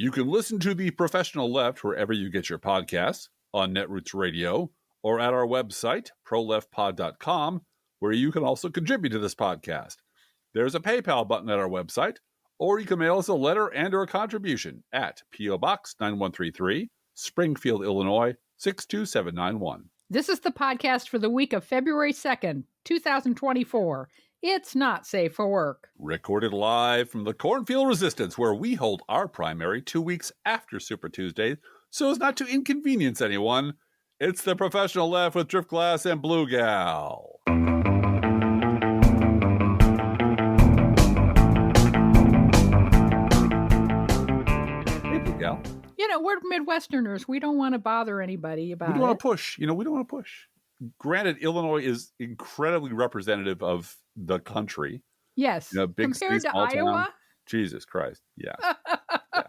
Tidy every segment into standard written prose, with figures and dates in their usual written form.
You can listen to The Professional Left wherever you get your podcasts, on Netroots Radio, or at our website, proleftpod.com, where you can also contribute to this podcast. There's a PayPal button at our website, or you can mail us a letter and or a contribution at P.O. Box 9133, Springfield, Illinois, 62791. This is the podcast for the week of February 2nd, 2024. It's not safe for work. Recorded live from the Cornfield Resistance, where we hold our primary 2 weeks after Super Tuesday, so as not to inconvenience anyone. It's The Professional Left with Driftglass and Blue Gal. Hey, Blue Gal. You know, we're Midwesterners. We don't want to bother anybody about it. We don't want to push. We don't want to push. Granted, Illinois is incredibly representative of the country. Yes. Big compared city, to Iowa? town. Jesus Christ. Yeah. Yeah.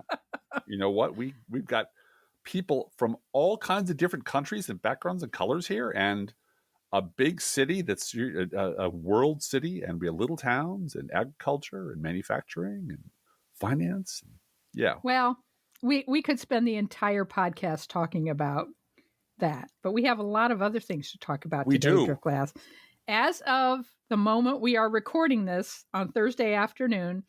You know what? We've got people from all kinds of different countries and backgrounds and colors here, and a big city that's a world city, and we have little towns and agriculture and manufacturing and finance. Yeah. Well, we could spend the entire podcast talking about that, but we have a lot of other things to talk about today, Driftglass. As of the moment we are recording this on Thursday afternoon,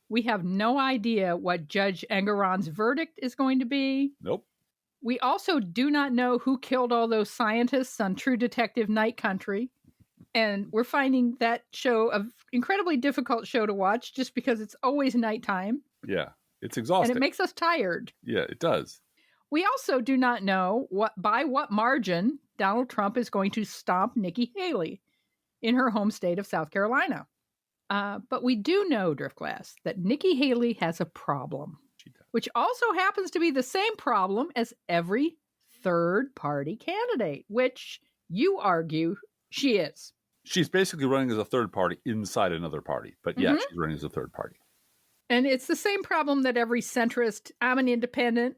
we have no idea what Judge Engoron's verdict is going to be. Nope. We also do not know who killed all those scientists on True Detective Night Country. And we're finding that show an incredibly difficult show to watch just because it's always nighttime. Yeah, it's exhausting. And it makes us tired. Yeah, it does. We also do not know by what margin Donald Trump is going to stomp Nikki Haley in her home state of South Carolina. But we do know, Driftglass, that Nikki Haley has a problem, which also happens to be the same problem as every third-party candidate, which you argue she is. She's basically running as a third party inside another party. But yeah, she's running as a third party. And it's the same problem that every centrist, I'm an independent,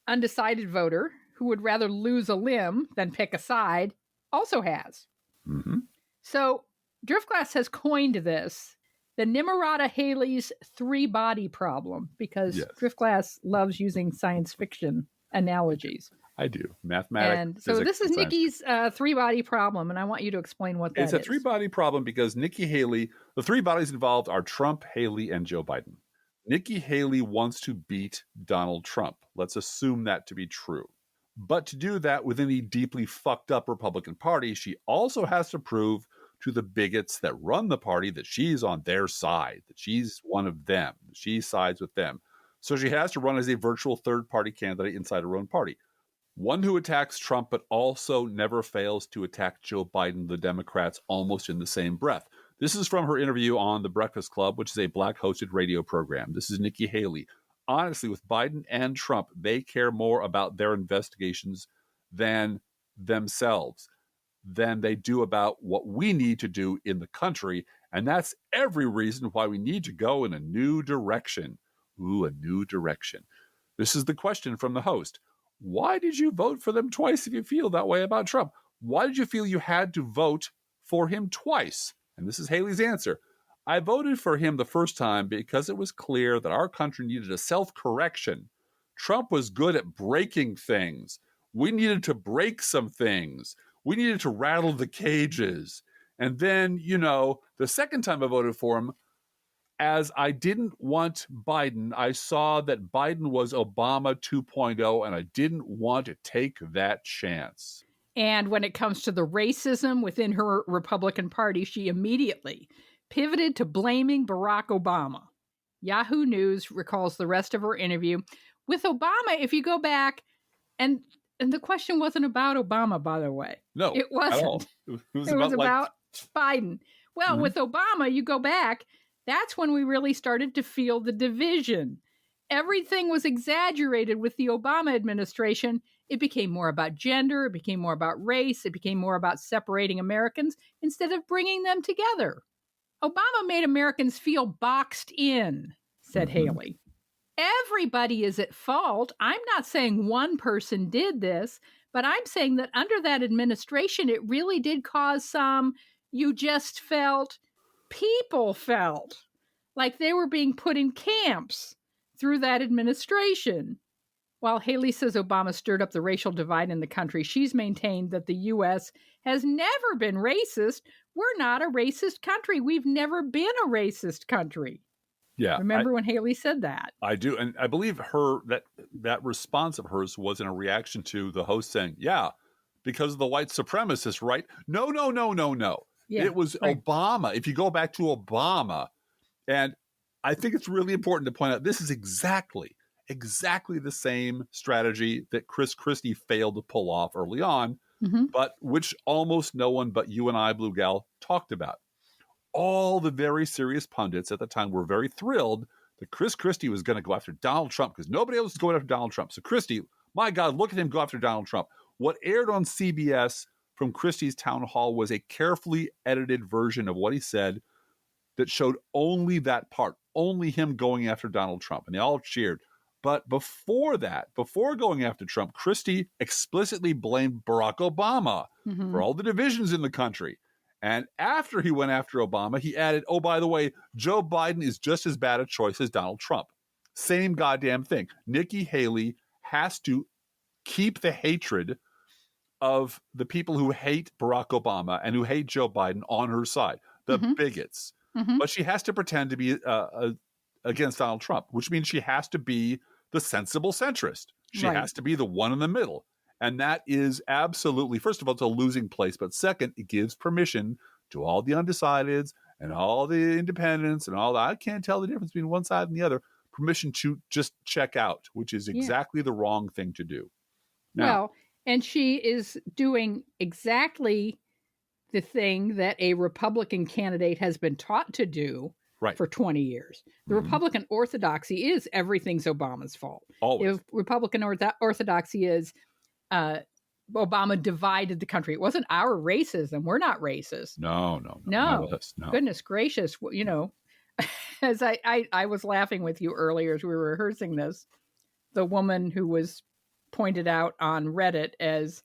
undecided voter who would rather lose a limb than pick a side also has. Mm-hmm. So Driftglass has coined this, the Nimrata Haley's three-body problem, because Driftglass loves using science fiction analogies. I do. Mathematics. And so this is Nikki's three-body problem, and I want you to explain what that is. It's a three-body problem because Nikki Haley, the three bodies involved are Trump, Haley, and Joe Biden. Nikki Haley wants to beat Donald Trump. Let's assume that to be true. But to do that within a deeply fucked up Republican Party, she also has to prove to the bigots that run the party that she's on their side, that she's one of them, that she sides with them. So she has to run as a virtual third-party candidate inside her own party. One who attacks Trump, but also never fails to attack Joe Biden, the Democrats, almost in the same breath. This is from her interview on The Breakfast Club, which is a Black-hosted radio program. This is Nikki Haley. Honestly, with Biden and Trump, they care more about their investigations than themselves, than they do about what we need to do in the country. And that's every reason why we need to go in a new direction. Ooh, a new direction. This is the question from the host. Why did you vote for them twice if you feel that way about Trump? Why did you feel you had to vote for him twice? And this is Haley's answer. I voted for him the first time because it was clear that our country needed a self-correction. Trump was good at breaking things. We needed to break some things. We needed to rattle the cages. And then, the second time I voted for him, as I didn't want Biden, I saw that Biden was Obama 2.0, and I didn't want to take that chance. And when it comes to the racism within her Republican Party, she immediately pivoted to blaming Barack Obama. Yahoo News recalls the rest of her interview. With Obama, if you go back, and the question wasn't about Obama, by the way. No, it wasn't. At all. It was about Biden. Well, with Obama, you go back, that's when we really started to feel the division. Everything was exaggerated with the Obama administration. It became more about gender. It became more about race. It became more about separating Americans instead of bringing them together. Obama made Americans feel boxed in, said Haley. Everybody is at fault. I'm not saying one person did this, but I'm saying that under that administration, it really did cause some, people felt like they were being put in camps through that administration. While Haley says Obama stirred up the racial divide in the country, she's maintained that the U.S. has never been racist. We're not a racist country. We've never been a racist country. Yeah. Remember when Haley said that? I do. And I believe that response of hers was in a reaction to the host saying, yeah, because of the white supremacists, right? No. Yeah, it was right. Obama. If you go back to Obama, and I think it's really important to point out, this is exactly the same strategy that Chris Christie failed to pull off early on, but which almost no one but you and I, Blue Gal, talked about. All the very serious pundits at the time were very thrilled that Chris Christie was going to go after Donald Trump because nobody else was going after Donald Trump. So Christie, my God, look at him go after Donald Trump. What aired on CBS from Christie's town hall was a carefully edited version of what he said that showed only that part, only him going after Donald Trump. And they all cheered. But before that, before going after Trump, Christie explicitly blamed Barack Obama for all the divisions in the country. And after he went after Obama, he added, oh, by the way, Joe Biden is just as bad a choice as Donald Trump. Same goddamn thing. Nikki Haley has to keep the hatred of the people who hate Barack Obama and who hate Joe Biden on her side, the bigots. But she has to pretend to be against Donald Trump, which means she has to be the sensible centrist. She has to be the one in the middle. And that is absolutely, first of all, it's a losing place. But second, it gives permission to all the undecideds and all the independents and all that. I can't tell the difference between one side and the other. Permission to just check out, which is exactly the wrong thing to do. Now, well, and she is doing exactly the thing that a Republican candidate has been taught to do for 20 years. The Republican orthodoxy is everything's Obama's fault. Always. If Republican orthodoxy is Obama divided the country. It wasn't our racism. We're not racist. No. Goodness gracious. You know, as I was laughing with you earlier as we were rehearsing this, the woman who was pointed out on Reddit as,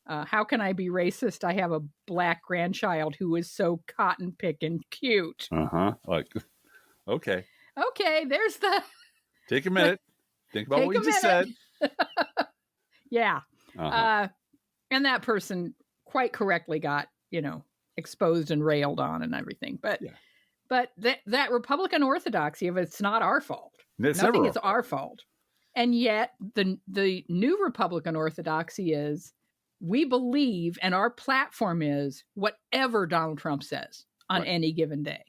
how can I be racist? I have a black grandchild who is so cotton picking cute. Like, okay. Okay, there's the... Take a minute. Think about what you just said. Yeah. And that person quite correctly got, exposed and railed on and everything. But that Republican orthodoxy of it's not our fault. Nothing is our fault. And yet the new Republican orthodoxy is we believe, and our platform is whatever Donald Trump says on any given day.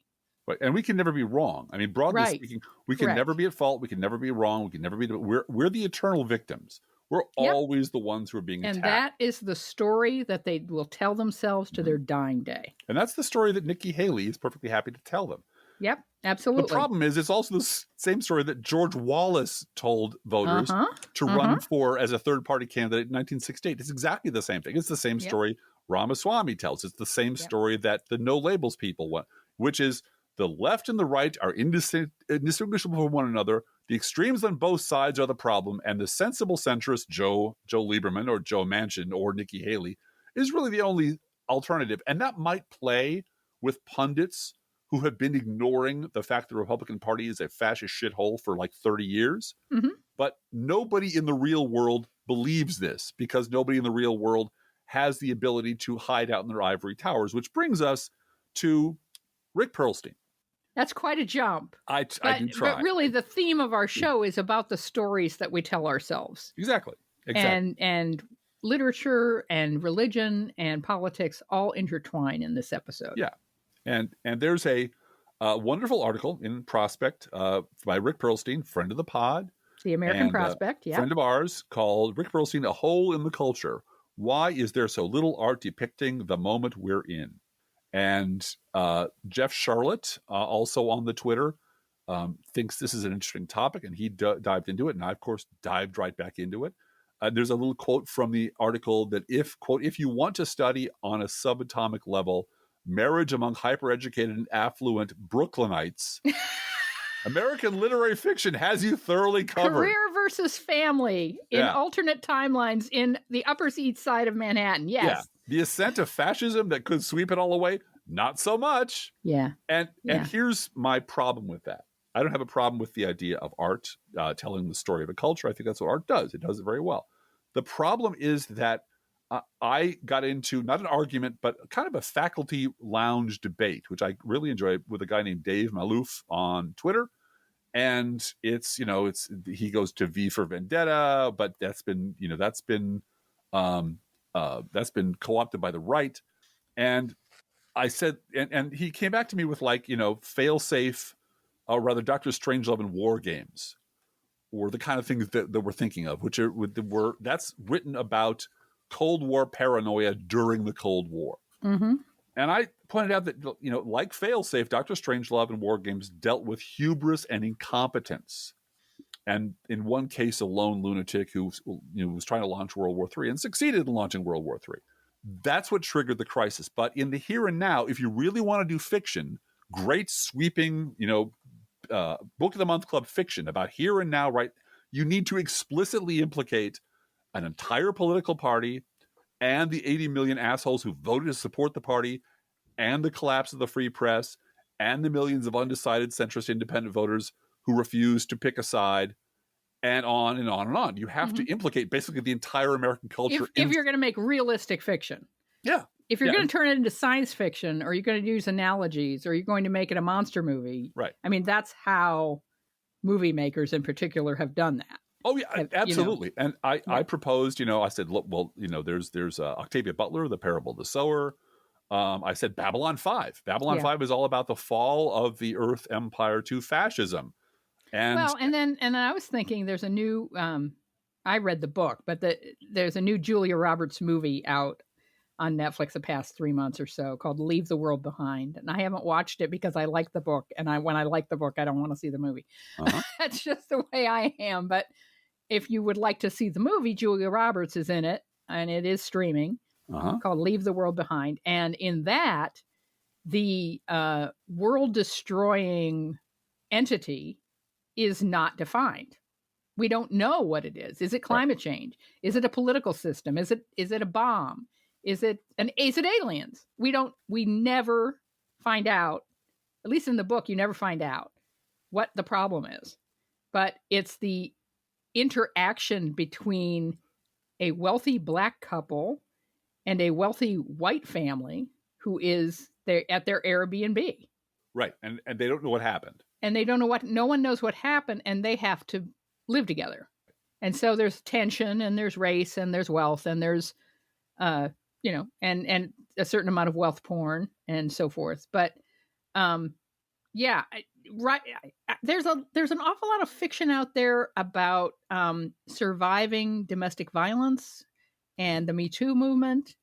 Right. And we can never be wrong. I mean, broadly speaking, we can never be at fault. We can never be wrong. We can never be. We're the eternal victims. We're always the ones who are being attacked. And that is the story that they will tell themselves to their dying day. And that's the story that Nikki Haley is perfectly happy to tell them. Yep, absolutely. The problem is it's also the same story that George Wallace told voters to run for as a third-party candidate in 1968. It's exactly the same thing. It's the same story Ramaswamy tells. It's the same story that the No Labels people want, which is the left and the right are indistinguishable from one another. The extremes on both sides are the problem, and the sensible centrist Joe Lieberman or Joe Manchin or Nikki Haley is really the only alternative. And that might play with pundits who have been ignoring the fact the Republican Party is a fascist shithole for like 30 years. But nobody in the real world believes this because nobody in the real world has the ability to hide out in their ivory towers, which brings us to Rick Perlstein. That's quite a jump. I do try. But really the theme of our show is about the stories that we tell ourselves. Exactly. And literature and religion and politics all intertwine in this episode. Yeah. And there's a wonderful article in Prospect by Rick Perlstein, friend of the pod. The American Prospect, friend of ours, called Rick Perlstein, A Hole in the Culture. Why is there so little art depicting the moment we're in? And Jeff Charlotte, also on the Twitter, thinks this is an interesting topic, and he dived into it. And I, of course, dived right back into it. There's a little quote from the article that if you want to study on a subatomic level marriage among hyper-educated and affluent Brooklynites, American literary fiction has you thoroughly covered. Career versus family in alternate timelines in the Upper East Side of Manhattan. Yes. Yeah. The ascent of fascism that could sweep it all away, not so much. Yeah. And here's my problem with that. I don't have a problem with the idea of art telling the story of a culture. I think that's what art does. It does it very well. The problem is that I got into not an argument, but kind of a faculty lounge debate, which I really enjoy, with a guy named Dave Malouf on Twitter. And he goes to V for Vendetta, but that's been co-opted by the right. And I said, and he came back to me with fail safe, or rather Dr. Strangelove and War Games were the kind of things that we're thinking of, which were that's written about Cold War paranoia during the Cold War. Mm-hmm. And I pointed out that, like Failsafe, Dr. Strangelove and War Games dealt with hubris and incompetence. And in one case, a lone lunatic who was trying to launch World War III and succeeded in launching World War III. That's what triggered the crisis. But in the here and now, if you really want to do fiction, great sweeping, Book of the Month Club fiction about here and now, right? You need to explicitly implicate an entire political party and the 80 million assholes who voted to support the party, and the collapse of the free press, and the millions of undecided centrist independent voters who refuse to pick a side, and on and on and on. You have to implicate basically the entire American culture. If you're going to make realistic fiction. Yeah. If you're going to turn it into science fiction, or you're going to use analogies, or you're going to make it a monster movie. Right. I mean, that's how movie makers in particular have done that. Oh yeah, absolutely. And I proposed, I said, look, well, there's Octavia Butler, The Parable of the Sower. I said Babylon 5. Babylon 5 is all about the fall of the Earth Empire to fascism. And I was thinking there's a new, I read the book, but there's a new Julia Roberts movie out on Netflix the past 3 months or so called Leave the World Behind. And I haven't watched it because I like the book. And when I like the book, I don't want to see the movie. Uh-huh. That's just the way I am. But if you would like to see the movie, Julia Roberts is in it, and it is streaming, called Leave the World Behind. And in that, the world-destroying entity is not defined. We don't know what it is. Is it climate change? Is it a political system? Is it a bomb? Is it aliens? We never find out, at least in the book, you never find out what the problem is. But it's the interaction between a wealthy black couple and a wealthy white family who is there at their Airbnb. Right. And they don't know what happened. And they don't know no one knows what happened, and they have to live together. And so there's tension, and there's race, and there's wealth, and there's, and a certain amount of wealth porn and so forth. But, there's an awful lot of fiction out there about surviving domestic violence and the Me Too movement,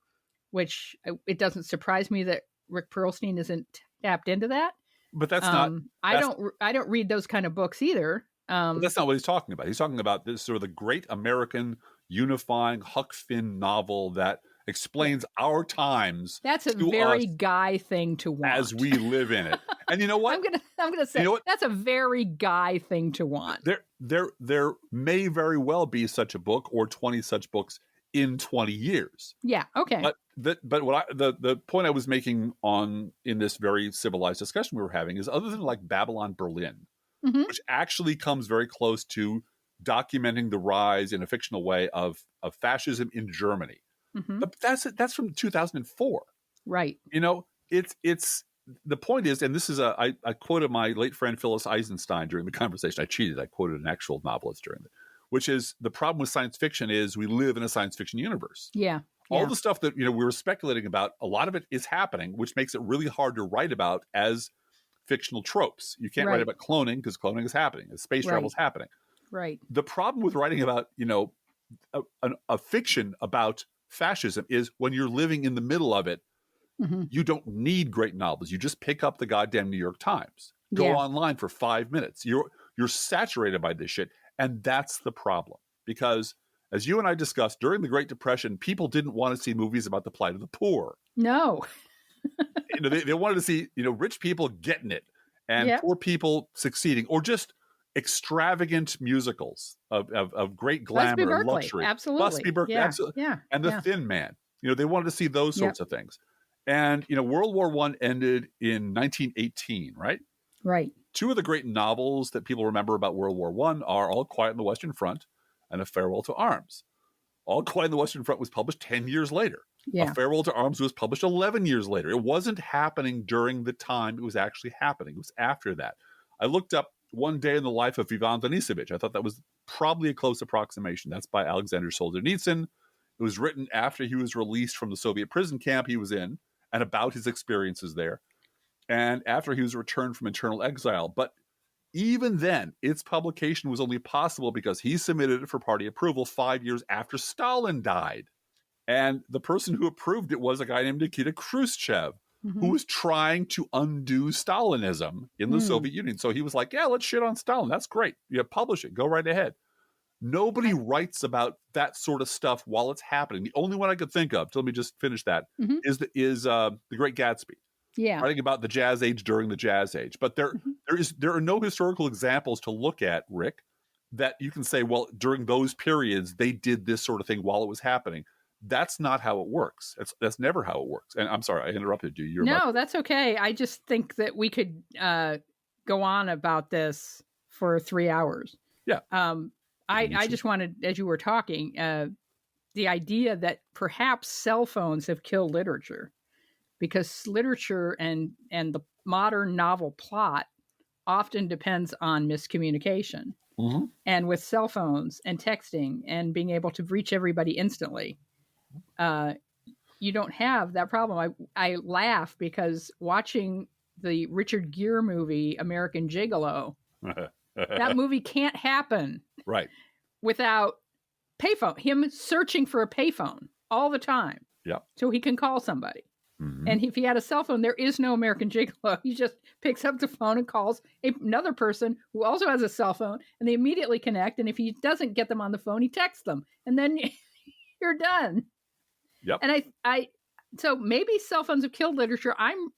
which it doesn't surprise me that Rick Perlstein isn't tapped into that. But that's not. I don't read those kind of books either. But that's not what he's talking about. He's talking about this sort of the great American unifying Huck Finn novel that explains our times. That's a very guy thing to want as we live in it. And you know what? I'm gonna say that's a very guy thing to want. There may very well be such a book, or 20 such books in 20 years. Yeah. Okay. But what the point I was making in this very civilized discussion we were having is, other than like Babylon Berlin, which actually comes very close to documenting the rise in a fictional way of fascism in Germany. But that's from 2004. Right. It's the point is, and this is I quoted my late friend Phyllis Eisenstein during the conversation. I cheated. I quoted an actual novelist during it, which is the problem with science fiction is we live in a science fiction universe. Yeah. All the stuff that we were speculating about, a lot of it is happening, which makes it really hard to write about as fictional tropes. You can't write about cloning because cloning is happening. Space travel is happening. Right. The problem with writing about a fiction about fascism is when you're living in the middle of it, you don't need great novels. You just pick up the goddamn New York Times, go online for 5 minutes. You're saturated by this shit, and that's the problem. Because as you and I discussed, during the Great Depression, people didn't want to see movies about the plight of the poor. No. They wanted to see rich people getting it and poor people succeeding, or just extravagant musicals of great glamour and luxury. Absolutely. Busby Berkeley, absolutely. Yeah. And The Thin Man. They wanted to see those sorts of things. And World War I ended in 1918, right? Right. Two of the great novels that people remember about World War I are All Quiet on the Western Front and A Farewell to Arms. All Quiet on the Western Front was published 10 years later. A Yeah. Farewell to Arms was published 11 years later. It wasn't happening during the time it was actually happening. It was after that. I looked up One Day in the Life of Ivan Denisovich. I thought that was probably a close approximation. That's by Alexander Solzhenitsyn. It was written after he was released from the Soviet prison camp he was in and about his experiences there, and after he was returned from internal exile. But even then, its publication was only possible because he submitted it for party approval 5 years after Stalin died. And the person who approved it was a guy named Nikita Khrushchev, who was trying to undo Stalinism in the Soviet Union. So he was like, yeah, let's shit on Stalin. That's great. Yeah, publish it. Go right ahead. Nobody writes about that sort of stuff while it's happening. The only one I could think of, so let me just finish that, is The Great Gatsby. Yeah. Writing about the Jazz Age during the Jazz Age. But there are no historical examples to look at, Rick, that you can say, well, during those periods, they did this sort of thing while it was happening. That's not how it works. That's never how it works. And I'm sorry, I interrupted you. No, that's okay. I just think that we could go on about this for 3 hours. Yeah. I just wanted, as you were talking, the idea that perhaps cell phones have killed literature, because literature and the modern novel plot often depends on miscommunication. And with cell phones and texting and being able to reach everybody instantly, you don't have that problem. I laugh because watching the Richard Gere movie, American Gigolo, that movie can't happen right without payphone, him searching for a payphone all the time. Yeah. So he can call somebody. And if he had a cell phone, there is no American Gigolo. He just picks up the phone and calls another person who also has a cell phone, and they immediately connect. And if he doesn't get them on the phone, he texts them, and then you're done. Yep. And so maybe cell phones have killed literature. I'm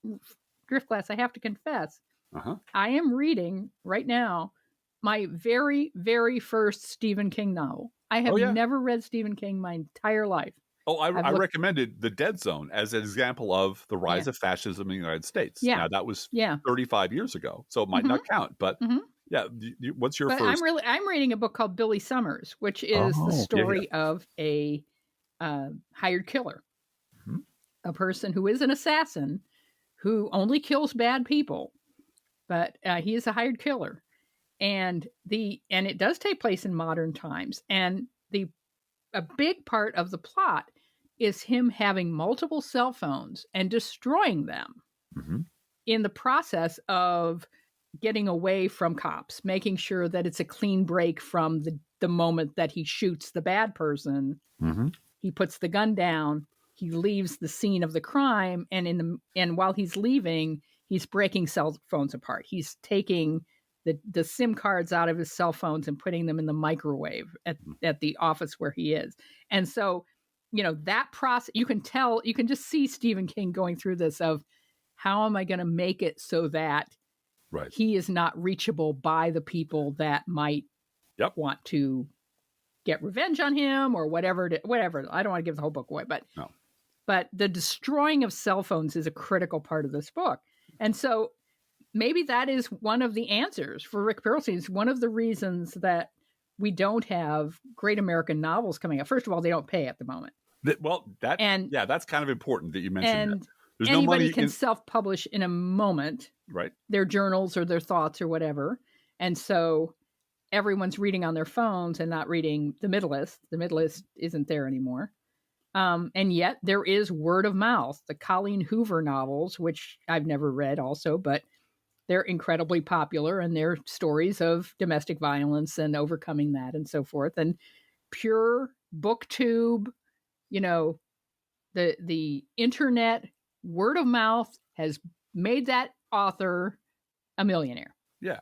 Driftglass. I have to confess, I am reading right now my very, very first Stephen King novel. I have never read Stephen King my entire life. Oh, I recommended The Dead Zone as an example of the rise of fascism in the United States. Yeah. Now, that was 35 years ago, so it might not count. But what's your first? I'm reading a book called Billy Summers, which is the story of a hired killer, a person who is an assassin who only kills bad people, but he is a hired killer, and it does take place in modern times, and a big part of the plot is him having multiple cell phones and destroying them in the process of getting away from cops, making sure that it's a clean break from the moment that he shoots the bad person. He puts the gun down, he leaves the scene of the crime, and while he's leaving, he's breaking cell phones apart. He's taking the SIM cards out of his cell phones and putting them in the microwave at the office where he is. And so, that process, you can just see Stephen King going through this of, how am I going to make it so that he is not reachable by the people that might want to get revenge on him or whatever. I don't want to give the whole book away, but the destroying of cell phones is a critical part of this book. And so maybe that is one of the answers for Rick Perlstein. It's one of the reasons that we don't have great American novels coming out. First of all, they don't pay at the moment. That's kind of important that you mentioned that. There's anybody no money can self-publish in a moment, their journals or their thoughts or whatever. And so everyone's reading on their phones and not reading the Middlist. The Middlist isn't there anymore. And yet there is word of mouth. The Colleen Hoover novels, which I've never read also, but they're incredibly popular, and they're stories of domestic violence and overcoming that and so forth. And pure booktube, the internet, word of mouth has made that author a millionaire. Yeah.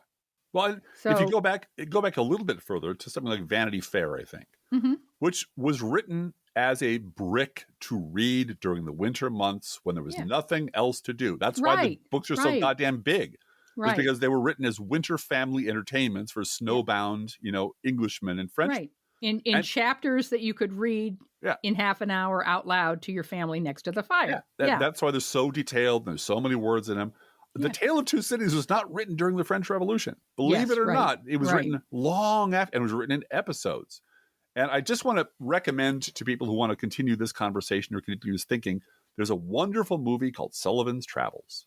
Well, if you go back a little bit further to something like Vanity Fair, I think, which was written as a brick to read during the winter months when there was nothing else to do. That's why the books are so goddamn big. It's because they were written as winter family entertainments for snowbound, Englishmen and Frenchmen. In chapters that you could read in half an hour out loud to your family next to the fire. That's why they're so detailed and there's so many words in them. The Tale of Two Cities was not written during the French Revolution. Believe it or not, it was written long after, and it was written in episodes. And I just want to recommend to people who want to continue this conversation or continue this thinking, there's a wonderful movie called Sullivan's Travels.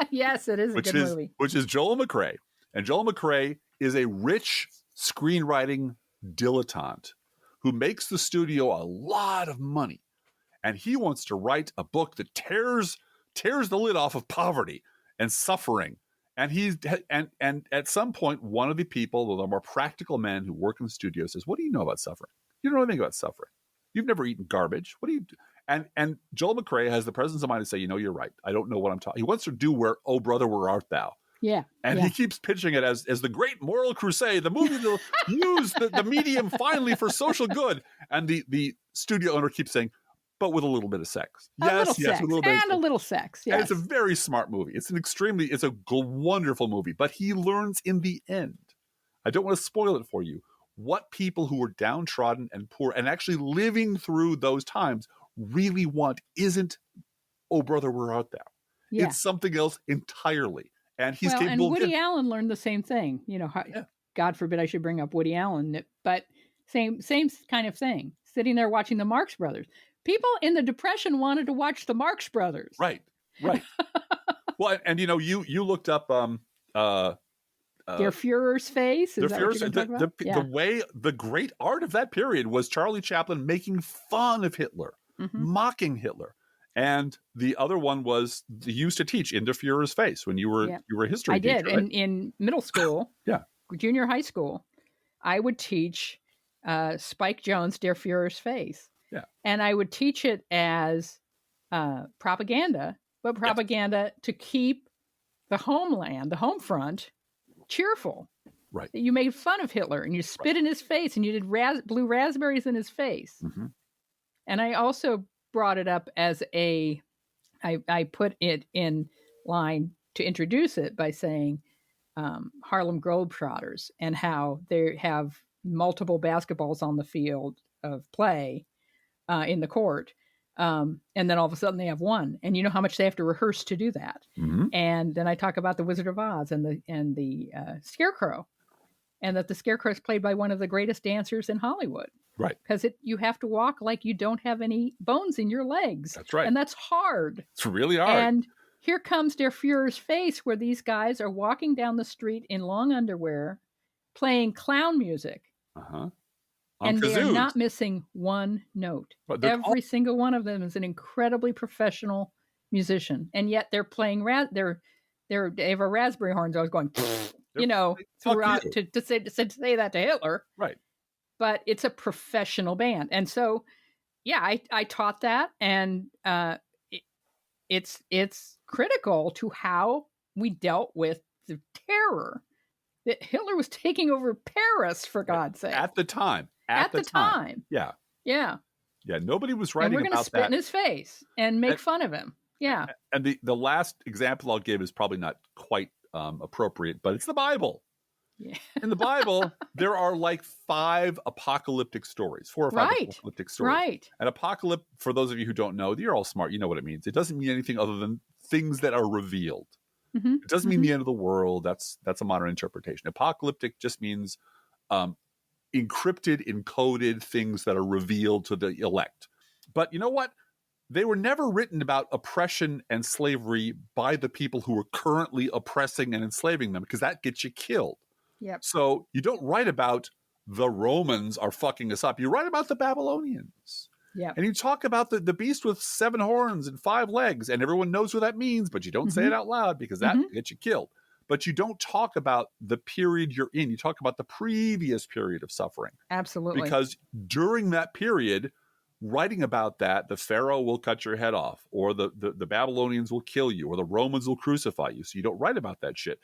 Yes, it is a good movie. Which is Joel McCrea. And Joel McCrea is a rich screenwriting dilettante who makes the studio a lot of money. And he wants to write a book that tears the lid off of poverty and suffering. And at some point, one of the people, the more practical men who work in the studio, says, "What do you know about suffering? You don't know anything about suffering. You've never eaten garbage. What do you do?" And Joel McCrea has the presence of mind to say, "You're right. I don't know what I'm talking." He wants to do where, "Oh brother, where art thou?" Yeah. And he keeps pitching it as the great moral crusade, the movie that will use the medium finally for social good. And the studio owner keeps saying, "But with a little bit of sex." Yes, with a little bit and a little sex. Yes. And it's a very smart movie. It's a wonderful movie. But he learns in the end, I don't want to spoil it for you, what people who were downtrodden and poor and actually living through those times really want isn't, "Oh brother, where art thou?" Yeah. It's something else entirely. And he's and capable. Woody Allen learned the same thing. God forbid I should bring up Woody Allen, but same kind of thing. Sitting there watching the Marx Brothers. People in the Depression wanted to watch the Marx Brothers. Right. Well, and you looked up Der Fuhrer's face. Is that what you're talking about? The way the great art of that period was Charlie Chaplin making fun of Hitler, mocking Hitler. And the other one was you used to teach in Der Fuhrer's face when you were a history teacher. I did. Right? In middle school, junior high school, I would teach Spike Jones' Der Fuhrer's face. Yeah. And I would teach it as propaganda, but propaganda to keep the homeland, the home front, cheerful. Right. You made fun of Hitler and you spit in his face and you did blew raspberries in his face. Mm-hmm. And I also brought it up as I put it in line to introduce it by saying Harlem Globetrotters and how they have multiple basketballs on the field of play in the court. And then all of a sudden they have one. And you know how much they have to rehearse to do that. Mm-hmm. And then I talk about the Wizard of Oz and the Scarecrow. And that the Scarecrow is played by one of the greatest dancers in Hollywood. Right. Because you have to walk like you don't have any bones in your legs. That's right. And that's hard. It's really hard. And here comes Der Fuhrer's face, where these guys are walking down the street in long underwear, playing clown music. Uh-huh. And they are not missing one note. Every single one of them is an incredibly professional musician. And yet they're playing, they have a raspberry horns. I was going, throughout to say that to Hitler. Right. But it's a professional band. And so, I taught that. And it's critical to how we dealt with the terror that Hitler was taking over Paris, for God's sake. At the time. At the time. Yeah. Yeah. Yeah. Nobody was writing about that. And we're going to spit in his face and make fun of him. Yeah. And the last example I'll give is probably not quite appropriate, but it's the Bible. Yeah. In the Bible, there are like 5 apocalyptic stories, 4 or 5 apocalyptic stories. Right. An apocalypse, for those of you who don't know, you're all smart. You know what it means. It doesn't mean anything other than things that are revealed. Mm-hmm. It doesn't mean the end of the world. That's a modern interpretation. Apocalyptic just means encrypted, encoded things that are revealed to the elect. But you know what? They were never written about oppression and slavery by the people who were currently oppressing and enslaving them, because that gets you killed. Yep. So you don't write about the Romans are fucking us up. You write about the Babylonians. Yeah. And you talk about the beast with 7 horns and 5 legs, and everyone knows what that means, but you don't say it out loud because that gets you killed. But you don't talk about the period you're in. You talk about the previous period of suffering. Absolutely. Because during that period, writing about that, the Pharaoh will cut your head off, or the Babylonians will kill you, or the Romans will crucify you. So you don't write about that shit.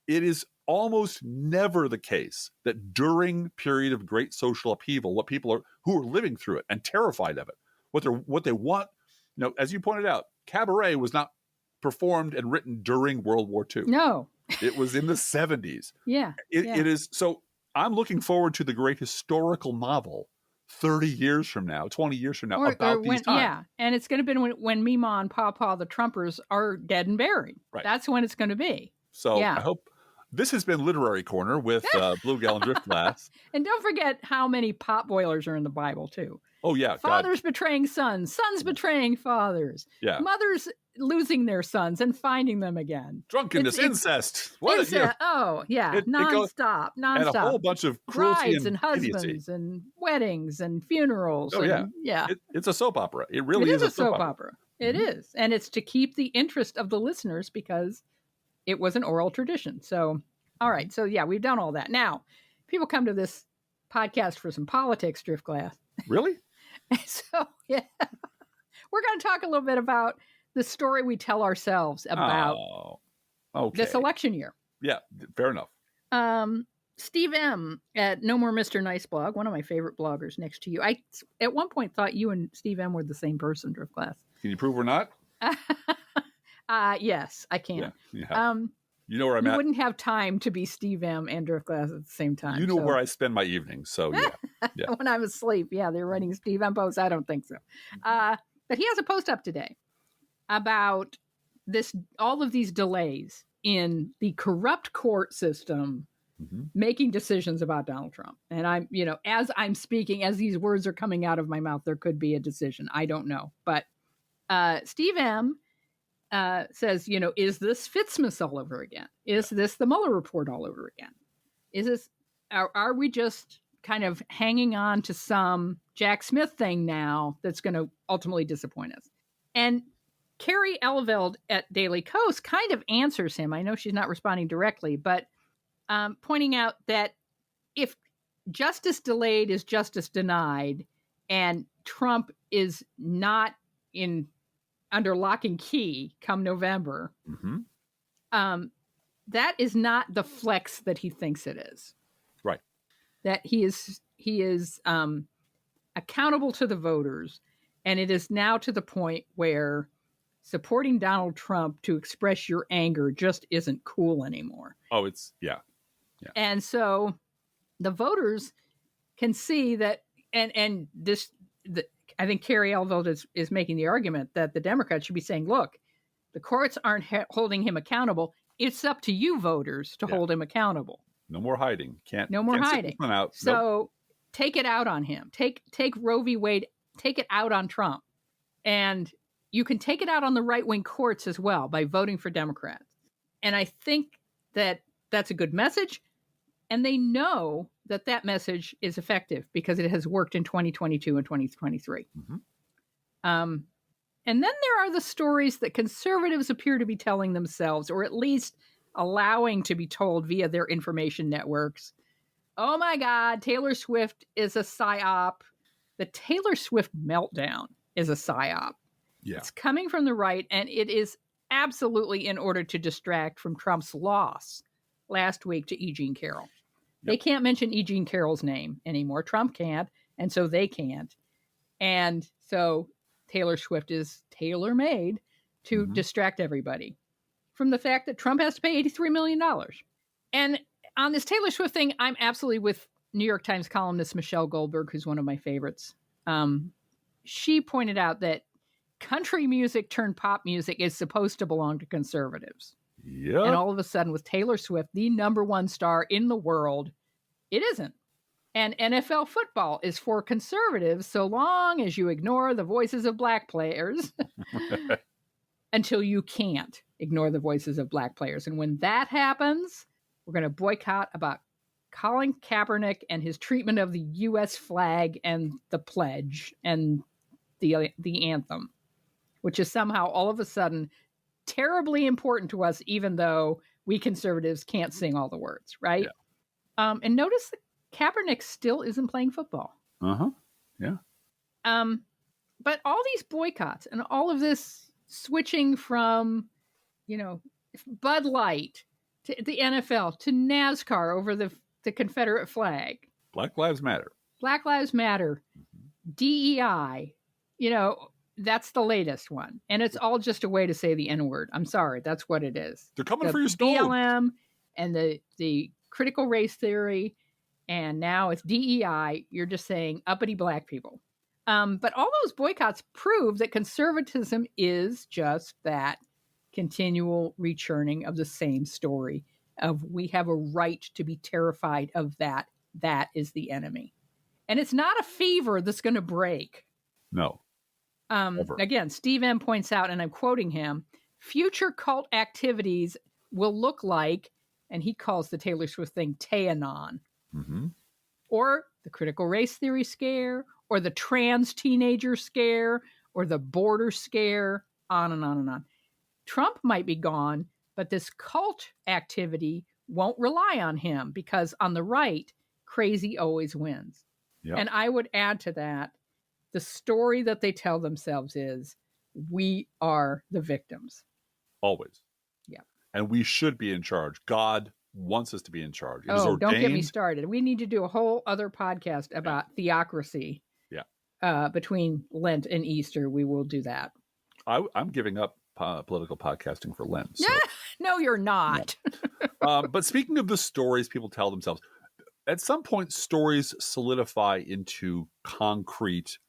It is almost never the case that during period of great social upheaval, what people who are living through it and terrified of it, what they want, as you pointed out, Cabaret was not performed and written during World War II. No. It was in the 70s. Yeah. It is. So I'm looking forward to the great historical novel 30 years from now, 20 years from now, or about when, these times. Yeah, and it's going to be when Meemaw and Pawpaw, the Trumpers, are dead and buried. Right. That's when it's going to be. So Yeah. I hope this has been Literary Corner with Blue Gal and Drift Glass. And don't forget how many pot boilers are in the Bible, too. Oh, yeah. Fathers betraying sons, sons betraying fathers, Yeah. mothers losing their sons and finding them again. Drunkenness, incest. What? Incest. Yeah. Oh, yeah. Nonstop. And a whole bunch of cruelty brides and husbands idiocy. and weddings and funerals. Oh, and, yeah. It's a soap opera. It really is a soap opera. It is. And it's to keep the interest of the listeners because it was an oral tradition. So, all right. So, yeah, we've done all that. Now, people come to this podcast for some politics, Drift Glass. Really? So, yeah, we're going to talk a little bit about the story we tell ourselves about this election year. Yeah, fair enough. Steve M. at No More Mr. Nice blog, one of my favorite bloggers next to you. I, at one point, thought you and Steve M. were the same person, Drift Glass. Can you prove we're not? Yes, I can. Yeah. You know where I'm at? You wouldn't have time to be Steve M. and Drift Glass at the same time. You know where I spend my evenings, so yeah. When I'm asleep, they're writing Steve M. posts. I don't think so. But he has a post up today about all of these delays in the corrupt court system making decisions about Donald Trump. And I'm, as I'm speaking, as these words are coming out of my mouth, there could be a decision. I don't know. But Steve M. Says, is this Fitzmas all over again? Is this the Mueller report all over again? Is this, are we just kind of hanging on to some Jack Smith thing now that's going to ultimately disappoint us? And Carrie Elveld at Daily Kos kind of answers him. I know she's not responding directly, but pointing out that if justice delayed is justice denied, and Trump is not under lock and key come November, that is not the flex that he thinks it is. Right. That he is accountable to the voters, and it is now to the point where supporting Donald Trump to express your anger just isn't cool anymore. Oh, yeah. And so the voters can see that, and this. I think Carrie Elveld is making the argument that the Democrats should be saying, look, the courts aren't holding him accountable. It's up to you voters to hold him accountable. No more hiding. No more hiding. Out. So take it out on him. Take Roe v. Wade, take it out on Trump. And you can take it out on the right-wing courts as well by voting for Democrats. And I think that that's a good message. And they know that message is effective because it has worked in 2022 and 2023. And then there are the stories that conservatives appear to be telling themselves, or at least allowing to be told via their information networks. Oh my God, Taylor Swift is a psyop. The Taylor Swift meltdown is a psyop. Yeah. It's coming from the right, and it is absolutely in order to distract from Trump's loss last week to E. Jean Carroll. They can't mention E. Jean Carroll's name anymore. Trump can't, and so they can't. And so Taylor Swift is tailor-made to distract everybody from the fact that Trump has to pay $83 million. And on this Taylor Swift thing, I'm absolutely with New York Times columnist Michelle Goldberg, who's one of my favorites. She pointed out that country music turned pop music is supposed to belong to conservatives. Yeah. And all of a sudden, with Taylor Swift, the number one star in the world, it isn't. And NFL football is for conservatives so long as you ignore the voices of black players until you can't ignore the voices of black players. And when that happens, we're going to boycott about Colin Kaepernick and his treatment of the U.S. flag and the pledge and the anthem, which is somehow all of a sudden terribly important to us, even though we conservatives can't sing all the words, right? Yeah. And notice that Kaepernick still isn't playing football. Yeah. But all these boycotts and all of this switching from, Bud Light to the NFL to NASCAR over the Confederate flag. Black Lives Matter. Black Lives Matter. DEI. That's the latest one. And it's all just a way to say the N-word. I'm sorry. That's what it is. They're coming for your stone. BLM and the critical race theory And now it's DEI. You're just saying uppity black people. But all those boycotts prove that conservatism is just that continual rechurning of the same story of we have a right to be terrified of that. That is the enemy. And it's not a fever that's going to break. No. Again, Steve M points out, and I'm quoting him, future cult activities will look like, and he calls the Taylor Swift thing Tayanon, or the critical race theory scare, or the trans teenager scare, or the border scare, on and on and on. Trump might be gone, but this cult activity won't rely on him because on the right, crazy always wins. Yep. And I would add to that, the story that they tell themselves is, we are the victims. Always. Yeah. And we should be in charge. God wants us to be in charge. Don't get me started. We need to do a whole other podcast about theocracy. Yeah. Between Lent and Easter, we will do that. I'm giving up political podcasting for Lent. So. No, you're not. But speaking of the stories people tell themselves, at some point, stories solidify into concrete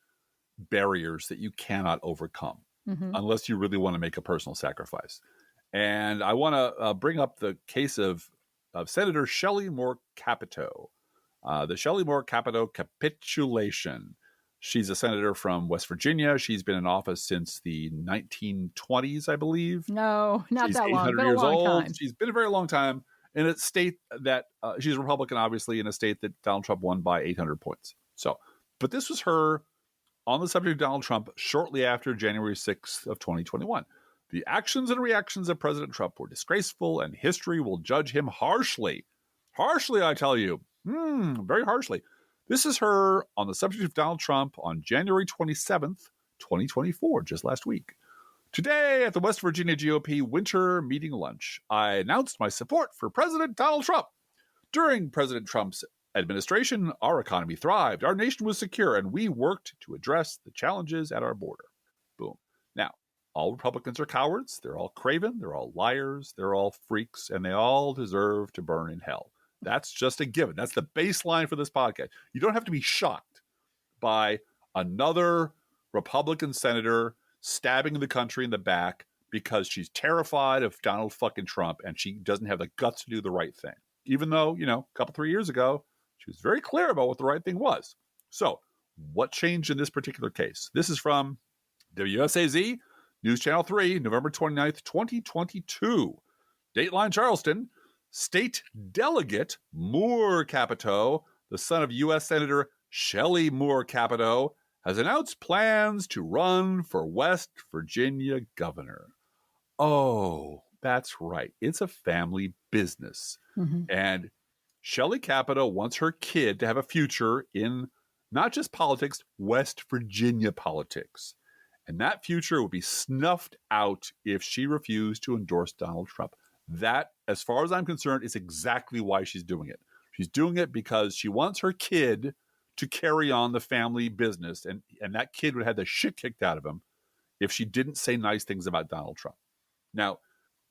barriers that you cannot overcome unless you really want to make a personal sacrifice. And I want to bring up the case of Senator Shelley Moore Capito, the Shelley Moore Capito capitulation. She's a senator from West Virginia. She's been in office since the 1920s, I believe. No, not she's that long. She's 800 been years a long old. time. She's been a very long time in a state that she's a Republican, obviously, in a state that Donald Trump won by 800 points. So, but this was her on the subject of Donald Trump shortly after January 6th of 2021. The actions and reactions of President Trump were disgraceful, and history will judge him harshly. Harshly, I tell you. Very harshly. This is her on the subject of Donald Trump on January 27th, 2024, just last week. Today, at the West Virginia GOP winter meeting lunch, I announced my support for President Donald Trump. During President Trump's administration, our economy thrived, our nation was secure, and we worked to address the challenges at our border. Boom. Now, all Republicans are cowards. They're all craven. They're all liars. They're all freaks, and they all deserve to burn in hell. That's just a given. That's the baseline for this podcast. You don't have to be shocked by another Republican senator stabbing the country in the back because she's terrified of Donald fucking Trump and she doesn't have the guts to do the right thing. Even though, a couple, 3 years ago, she was very clear about what the right thing was. So what changed in this particular case? This is from WSAZ, News Channel 3, November 29th, 2022. Dateline Charleston. State Delegate Moore Capito, the son of U.S. Senator Shelley Moore Capito, has announced plans to run for West Virginia governor. Oh, that's right. It's a family business. And Shelley Capito wants her kid to have a future in not just politics, West Virginia politics. And that future would be snuffed out if she refused to endorse Donald Trump. That, as far as I'm concerned, is exactly why she's doing it. She's doing it because she wants her kid to carry on the family business, and that kid would have the shit kicked out of him if she didn't say nice things about Donald Trump. Now,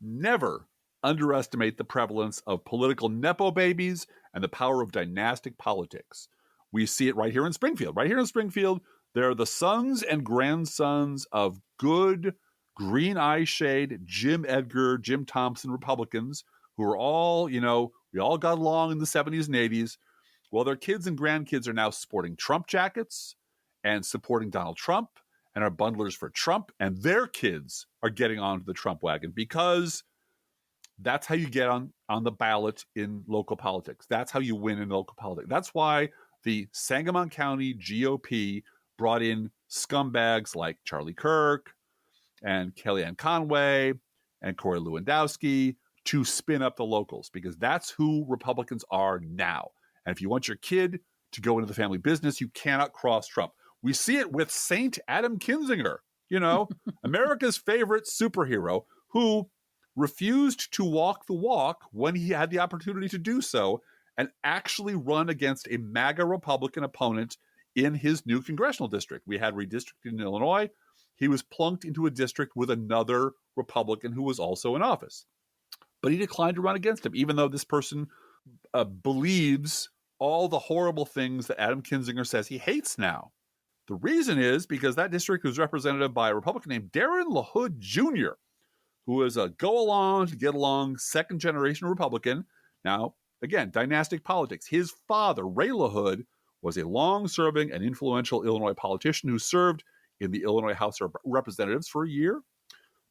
never underestimate the prevalence of political nepo babies and the power of dynastic politics. We see it right here in Springfield. Right here in Springfield, there are the sons and grandsons of good green eye shade, Jim Edgar, Jim Thompson Republicans who are all, we all got along in the 70s and 80s. Well, their kids and grandkids are now sporting Trump jackets and supporting Donald Trump and are bundlers for Trump. And their kids are getting onto the Trump wagon because that's how you get on the ballot in local politics. That's how you win in local politics. That's why the Sangamon County GOP brought in scumbags like Charlie Kirk and Kellyanne Conway and Corey Lewandowski to spin up the locals, because that's who Republicans are now. And if you want your kid to go into the family business, you cannot cross Trump. We see it with Saint Adam Kinzinger, America's favorite superhero, who refused to walk the walk when he had the opportunity to do so and actually run against a MAGA Republican opponent in his new congressional district. We had redistricting in Illinois. He was plunked into a district with another Republican who was also in office. But he declined to run against him, even though this person believes all the horrible things that Adam Kinzinger says he hates now. The reason is because that district was represented by a Republican named Darren LaHood Jr., who is a go-along to get along second-generation Republican. Now, again, dynastic politics. His father, Ray LaHood, was a long-serving and influential Illinois politician who served in the Illinois House of Representatives for a year,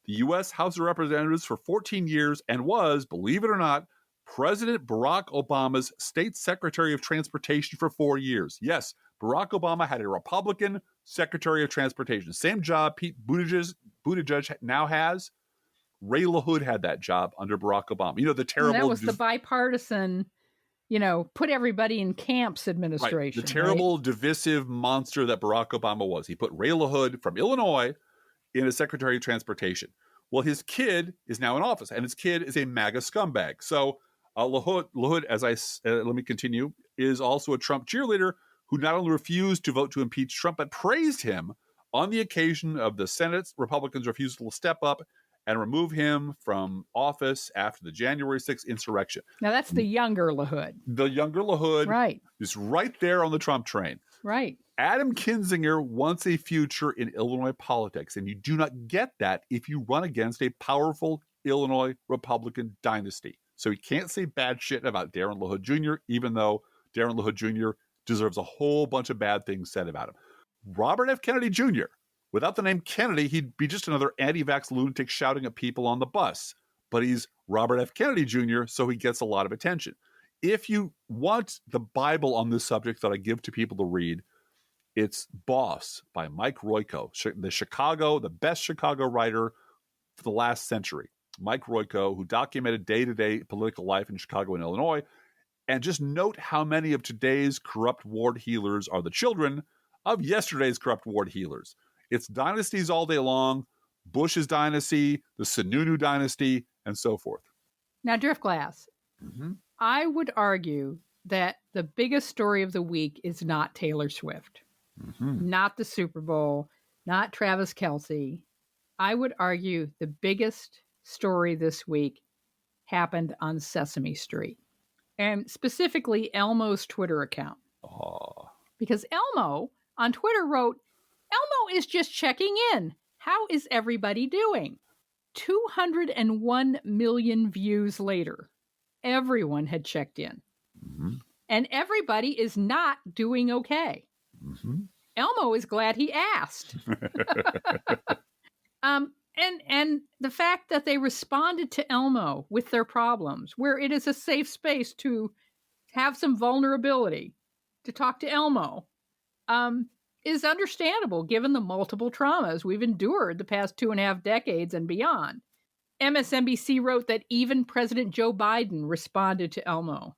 the U.S. House of Representatives for 14 years, and was, believe it or not, President Barack Obama's State Secretary of Transportation for 4 years. Yes, Barack Obama had a Republican Secretary of Transportation. Same job Pete Buttigieg now has. Ray LaHood had that job under Barack Obama. You know, the terrible... And that was the bipartisan, put everybody in camps administration. Right. The terrible, divisive monster that Barack Obama was. He put Ray LaHood from Illinois in as Secretary of Transportation. Well, his kid is now in office, and his kid is a MAGA scumbag. So LaHood, let me continue, is also a Trump cheerleader who not only refused to vote to impeach Trump, but praised him on the occasion of the Senate's Republicans' refusal to step up and remove him from office after the January 6th insurrection. Now, that's the younger LaHood. The younger LaHood right. is right there on the Trump train. Right. Adam Kinzinger wants a future in Illinois politics, and you do not get that if you run against a powerful Illinois Republican dynasty. So he can't say bad shit about Darren LaHood Jr., even though Darren LaHood Jr. deserves a whole bunch of bad things said about him. Robert F. Kennedy Jr., without the name Kennedy, he'd be just another anti-vax lunatic shouting at people on the bus. But he's Robert F. Kennedy Jr., so he gets a lot of attention. If you want the Bible on this subject that I give to people to read, it's Boss by Mike Royko, the best Chicago writer for the last century. Mike Royko, who documented day-to-day political life in Chicago and Illinois. And just note how many of today's corrupt ward healers are the children of yesterday's corrupt ward healers. It's dynasties all day long, Bush's dynasty, the Sununu dynasty, and so forth. Now, Driftglass, I would argue that the biggest story of the week is not Taylor Swift, not the Super Bowl, not Travis Kelce. I would argue the biggest story this week happened on Sesame Street, and specifically Elmo's Twitter account. Oh. Because Elmo on Twitter wrote, "Elmo is just checking in. How is everybody doing?" 201 million views later, everyone had checked in. And everybody is not doing okay. Elmo is glad he asked. And the fact that they responded to Elmo with their problems, where it is a safe space to have some vulnerability, to talk to Elmo, is understandable given the multiple traumas we've endured the past 2.5 decades and beyond. MSNBC wrote that even President Joe Biden responded to Elmo,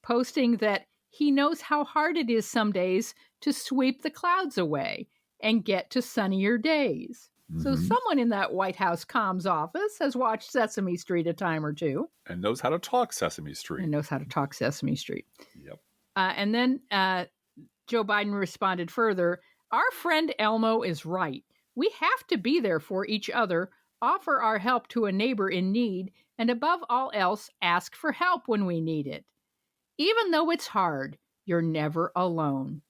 posting that he knows how hard it is some days to sweep the clouds away and get to sunnier days. So someone in that White House comms office has watched Sesame Street a time or two. And knows how to talk Sesame Street. Yep. And then Joe Biden responded further, "Our friend Elmo is right. We have to be there for each other, offer our help to a neighbor in need, and above all else, ask for help when we need it. Even though it's hard, you're never alone."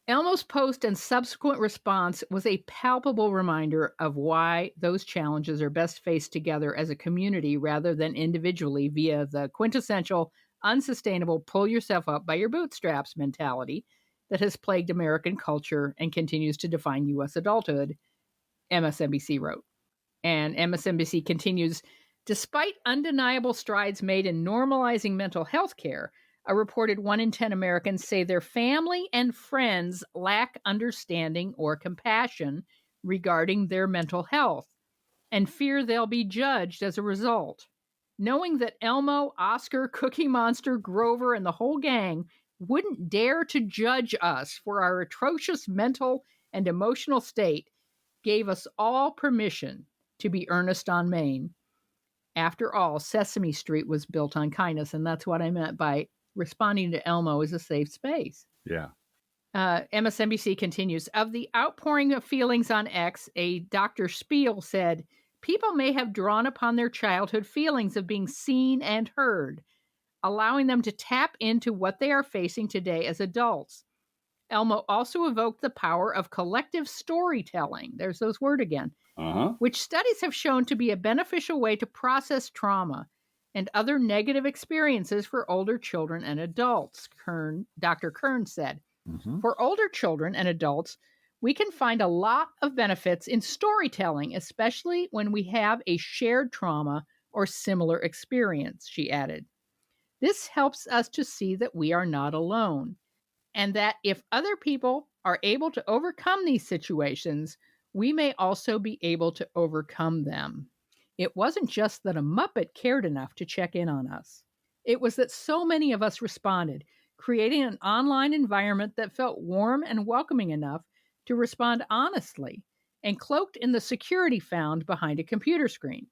Elmo's post and subsequent response was a palpable reminder of why those challenges are best faced together as a community rather than individually via the quintessential, unsustainable, pull yourself up by your bootstraps mentality that has plagued American culture and continues to define U.S. adulthood, MSNBC wrote. And MSNBC continues, despite undeniable strides made in normalizing mental health care, a reported 1 in 10 Americans say their family and friends lack understanding or compassion regarding their mental health and fear they'll be judged as a result. Knowing that Elmo, Oscar, Cookie Monster, Grover, and the whole gang wouldn't dare to judge us for our atrocious mental and emotional state gave us all permission to be earnest on Maine. After all, Sesame Street was built on kindness, and that's what I meant by responding to Elmo as a safe space. Yeah. MSNBC continues, of the outpouring of feelings on X, a Dr. Spiel said, people may have drawn upon their childhood feelings of being seen and heard. allowing them to tap into what they are facing today as adults. Elmo also evoked the power of collective storytelling. There's those words again. Which studies have shown to be a beneficial way to process trauma and other negative experiences for older children and adults, Dr. Kern said. For older children and adults, we can find a lot of benefits in storytelling, especially when we have a shared trauma or similar experience, she added. This helps us to see that we are not alone, and that if other people are able to overcome these situations, we may also be able to overcome them. It wasn't just that a Muppet cared enough to check in on us. It was that so many of us responded, creating an online environment that felt warm and welcoming enough to respond honestly and cloaked in the security found behind a computer screen.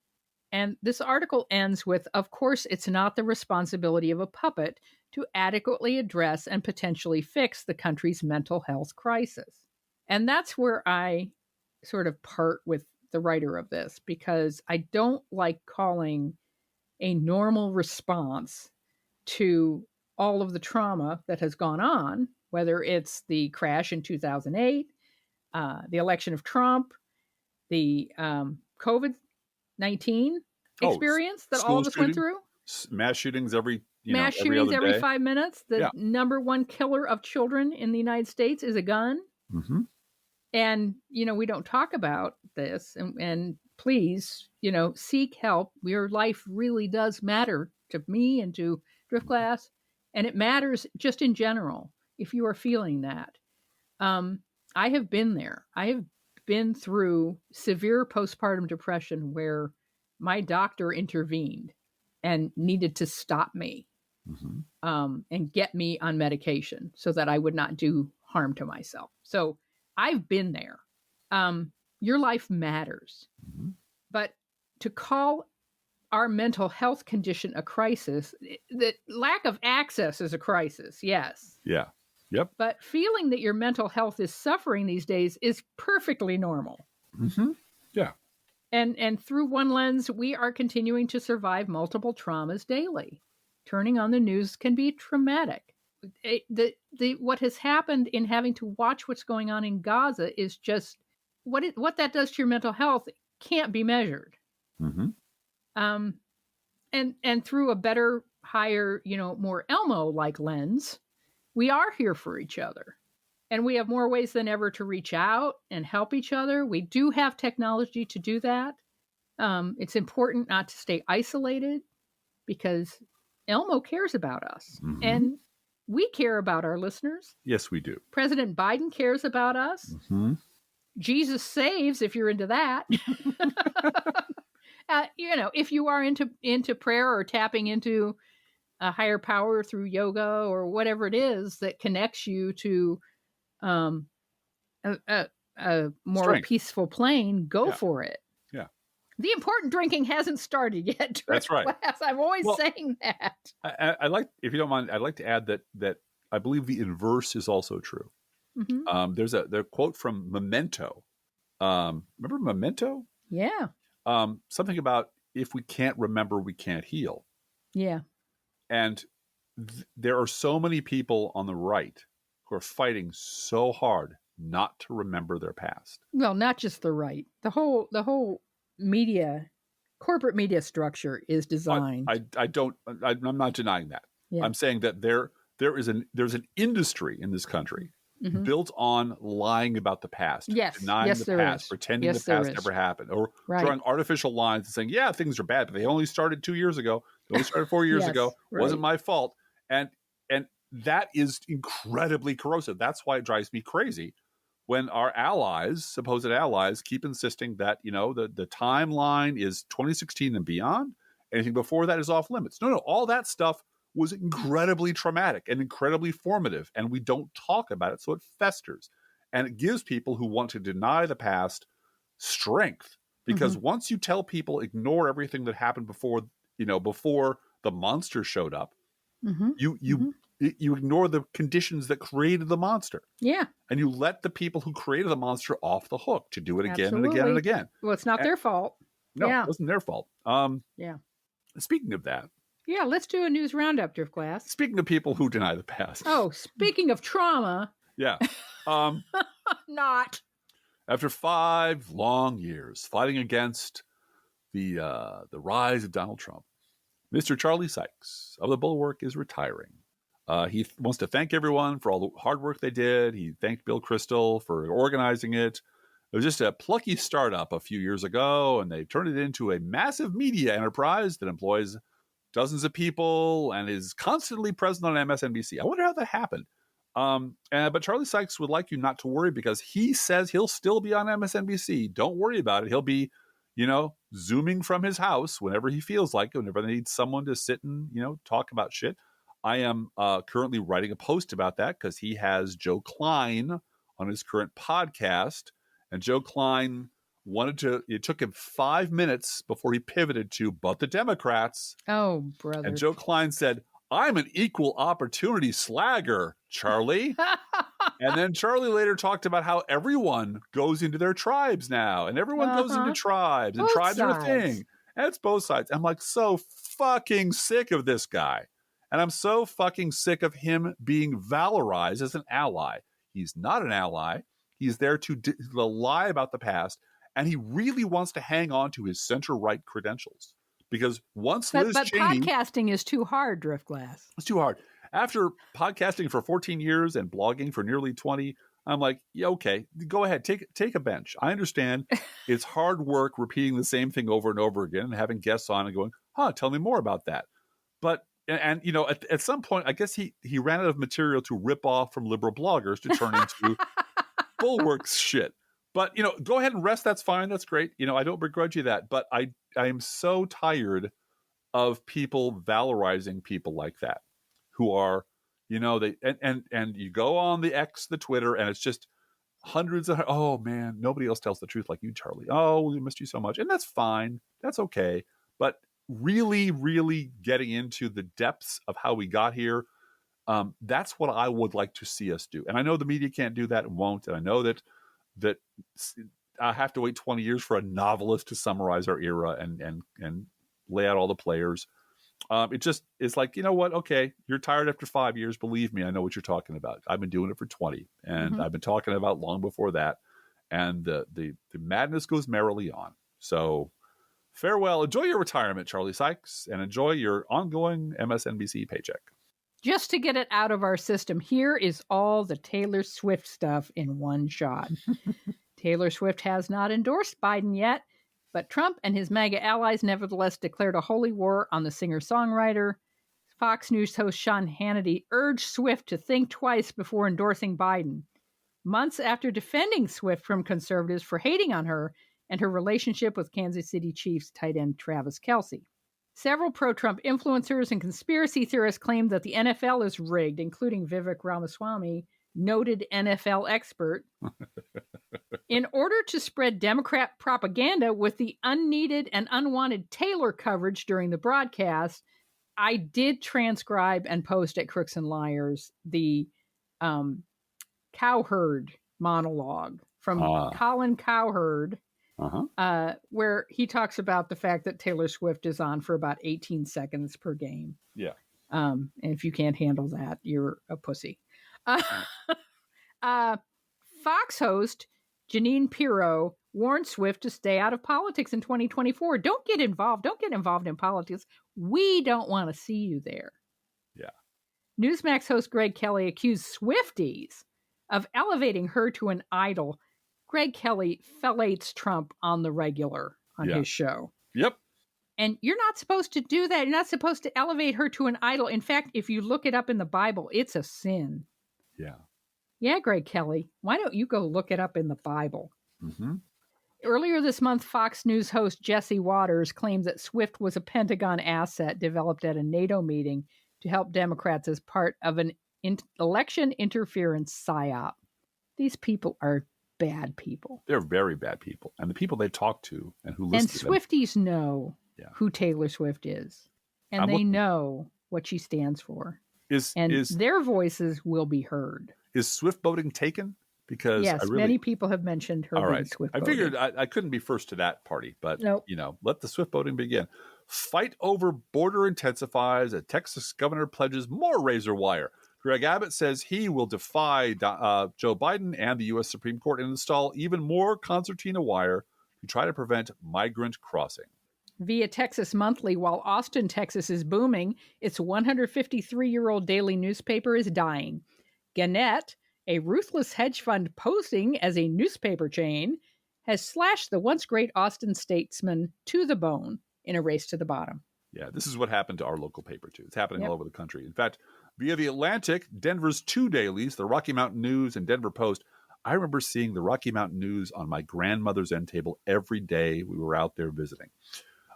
And this article ends with, of course, it's not the responsibility of a puppet to adequately address and potentially fix the country's mental health crisis. And that's where I sort of part with the writer of this, because I don't like calling a normal response to all of the trauma that has gone on, whether it's the crash in 2008, the election of Trump, the COVID-19 experience that all of us went through. Mass shootings every every 5 minutes. The Yeah. number one killer of children in the United States is a gun. And, we don't talk about this. And please, seek help. Your life really does matter to me and to Driftglass. And it matters just in general if you are feeling that. I have been there. I have been through severe postpartum depression where my doctor intervened and needed to stop me and get me on medication so that I would not do harm to myself. So I've been there. Your life matters. But to call our mental health condition a crisis, the lack of access is a crisis, yes. Yeah. Yep. But feeling that your mental health is suffering these days is perfectly normal. Yeah. And through one lens, we are continuing to survive multiple traumas daily. Turning on the news can be traumatic. What has happened in having to watch what's going on in Gaza is just what that does to your mental health can't be measured. And through a better, higher, more Elmo-like lens, we are here for each other. And we have more ways than ever to reach out and help each other. We do have technology to do that. It's important not to stay isolated because Elmo cares about us. And we care about our listeners. Yes, we do. President Biden cares about us. Jesus saves, if you're into that. If you are into prayer or tapping into a higher power through yoga or whatever it is that connects you to a more Strength. peaceful plane, go for it. Yeah. The important drinking hasn't started yet. That's right. I'm always saying that. I like, if you don't mind, I'd like to add that I believe the inverse is also true. There's a quote from Memento. Remember Memento? Yeah. Something about if we can't remember, we can't heal. Yeah. And there are so many people on the right who are fighting so hard not to remember their past. Well, not just the right. The whole corporate media structure is designed. I'm not denying that. Yeah. I'm saying that there's an industry in this country built on lying about the past, denying the past, pretending the past never happened, or drawing artificial lines and saying, yeah, things are bad, but they only started 2 years ago. They only started 4 years ago. It wasn't my fault. And that is incredibly corrosive. That's why it drives me crazy when our allies, supposed allies, keep insisting that, the timeline is 2016 and beyond. Anything before that is off limits. No, all that stuff was incredibly traumatic and incredibly formative, and we don't talk about it, so it festers. And it gives people who want to deny the past strength, because once you tell people ignore everything that happened before the monster showed up, you ignore the conditions that created the monster. Yeah. And you let the people who created the monster off the hook to do it again and again and again. Well, it's not their fault. No, it wasn't their fault. Yeah. Speaking of that, Yeah, let's do a news roundup, Drift Glass. Speaking of people who deny the past. Oh, speaking of trauma. Yeah. Not. After 5 long years fighting against the rise of Donald Trump, Mr. Charlie Sykes of the Bulwark is retiring. He wants to thank everyone for all the hard work they did. He thanked Bill Kristol for organizing it. It was just a plucky startup a few years ago, and they've turned it into a massive media enterprise that employs dozens of people and is constantly present on MSNBC. I wonder how that happened. But Charlie Sykes would like you not to worry because he says he'll still be on MSNBC. Don't worry about it. He'll be, Zooming from his house whenever he feels like it, whenever they need someone to sit and, talk about shit. I am currently writing a post about that because he has Joe Klein on his current podcast. And Joe Klein it took him 5 minutes before he pivoted to, but the Democrats. Oh, brother. And Joe Klein said, I'm an equal opportunity slagger, Charlie. And then Charlie later talked about how everyone goes into their tribes now. And everyone goes into tribes. And Both tribes are a sides. thing. And it's both sides. I'm like so fucking sick of this guy. And I'm so fucking sick of him being valorized as an ally. He's not an ally. He's there to lie about the past. And he really wants to hang on to his center-right credentials. Because once Liz Cheney... But podcasting is too hard, Drift Glass. It's too hard. After podcasting for 14 years and blogging for nearly 20, I'm like, yeah, okay, go ahead, take a bench. I understand it's hard work repeating the same thing over and over again and having guests on and going, tell me more about that. But, and at some point, I guess he ran out of material to rip off from liberal bloggers to turn into Bulwark's shit. But, go ahead and rest. That's fine. That's great. I don't begrudge you that. But I am so tired of people valorizing people like that who are, and you go on the X, the Twitter, and it's just hundreds of, oh man, nobody else tells the truth like you, Charlie. Oh, we missed you so much. And that's fine. That's okay. But really, really getting into the depths of how we got here, that's what I would like to see us do. And I know the media can't do that and won't. And I know that I have to wait 20 years for a novelist to summarize our era and lay out all the players. It's like, you know what? Okay, you're tired after 5 years. Believe me, I know what you're talking about. I've been doing it for 20, and I've been talking about long before that. And the madness goes merrily on. So farewell. Enjoy your retirement, Charlie Sykes, and enjoy your ongoing MSNBC paycheck. Just to get it out of our system, here is all the Taylor Swift stuff in one shot. Taylor Swift has not endorsed Biden yet, but Trump and his MAGA allies nevertheless declared a holy war on the singer-songwriter. Fox News host Sean Hannity urged Swift to think twice before endorsing Biden. Months after defending Swift from conservatives for hating on her and her relationship with Kansas City Chiefs tight end Travis Kelce. Several pro-Trump influencers and conspiracy theorists claimed that the NFL is rigged, including Vivek Ramaswamy, noted NFL expert, in order to spread Democrat propaganda with the unneeded and unwanted Taylor coverage during the broadcast. I did transcribe and post at Crooks and Liars the Cowherd monologue from Colin Cowherd, where he talks about the fact that Taylor Swift is on for about 18 seconds per game. Yeah. And if you can't handle that, you're a pussy. Fox host Janine Pirro warned Swift to stay out of politics in 2024. Don't get involved. Don't get involved in politics. We don't want to see you there. Yeah. Newsmax host Greg Kelly accused Swifties of elevating her to an idol. Greg Kelly fellates Trump on the regular on his show. Yep. And you're not supposed to do that. You're not supposed to elevate her to an idol. In fact, if you look it up in the Bible, it's a sin. Yeah. Yeah, Greg Kelly. Why don't you go look it up in the Bible? Mm-hmm. Earlier this month, Fox News host Jesse Waters claimed that Swift was a Pentagon asset developed at a NATO meeting to help Democrats as part of an election interference psyop. These people are bad people. They're very bad people. And the people they talk to and who listen to them. And Swifties know who Taylor Swift is. And they know what she stands for. Their voices will be heard. Is Swift voting taken? because Yes, many people have mentioned her all being right. swift I boating. figured I couldn't be first to that party, but Nope. let the swift boating begin. Fight over border intensifies. A Texas governor pledges more razor wire. Greg Abbott says he will defy Joe Biden and the U.S. Supreme Court and install even more concertina wire to try to prevent migrant crossing. Via Texas Monthly, while Austin, Texas is booming, its 153-year-old daily newspaper is dying. Gannett, a ruthless hedge fund posing as a newspaper chain, has slashed the once great Austin statesman to the bone in a race to the bottom. Yeah, this is what happened to our local paper, too. It's happening all over the country. In fact, via The Atlantic, Denver's two dailies, the Rocky Mountain News and Denver Post, I remember seeing the Rocky Mountain News on my grandmother's end table every day we were out there visiting.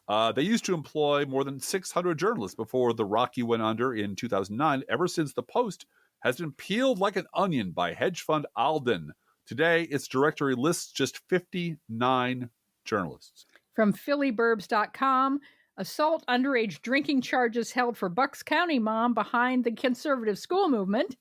They used to employ more than 600 journalists before the Rocky went under in 2009. Ever since the Post has been peeled like an onion by hedge fund Alden. Today, its directory lists just 59 journalists. From PhillyBurbs.com, assault underage drinking charges held for Bucks County mom behind the conservative school movement.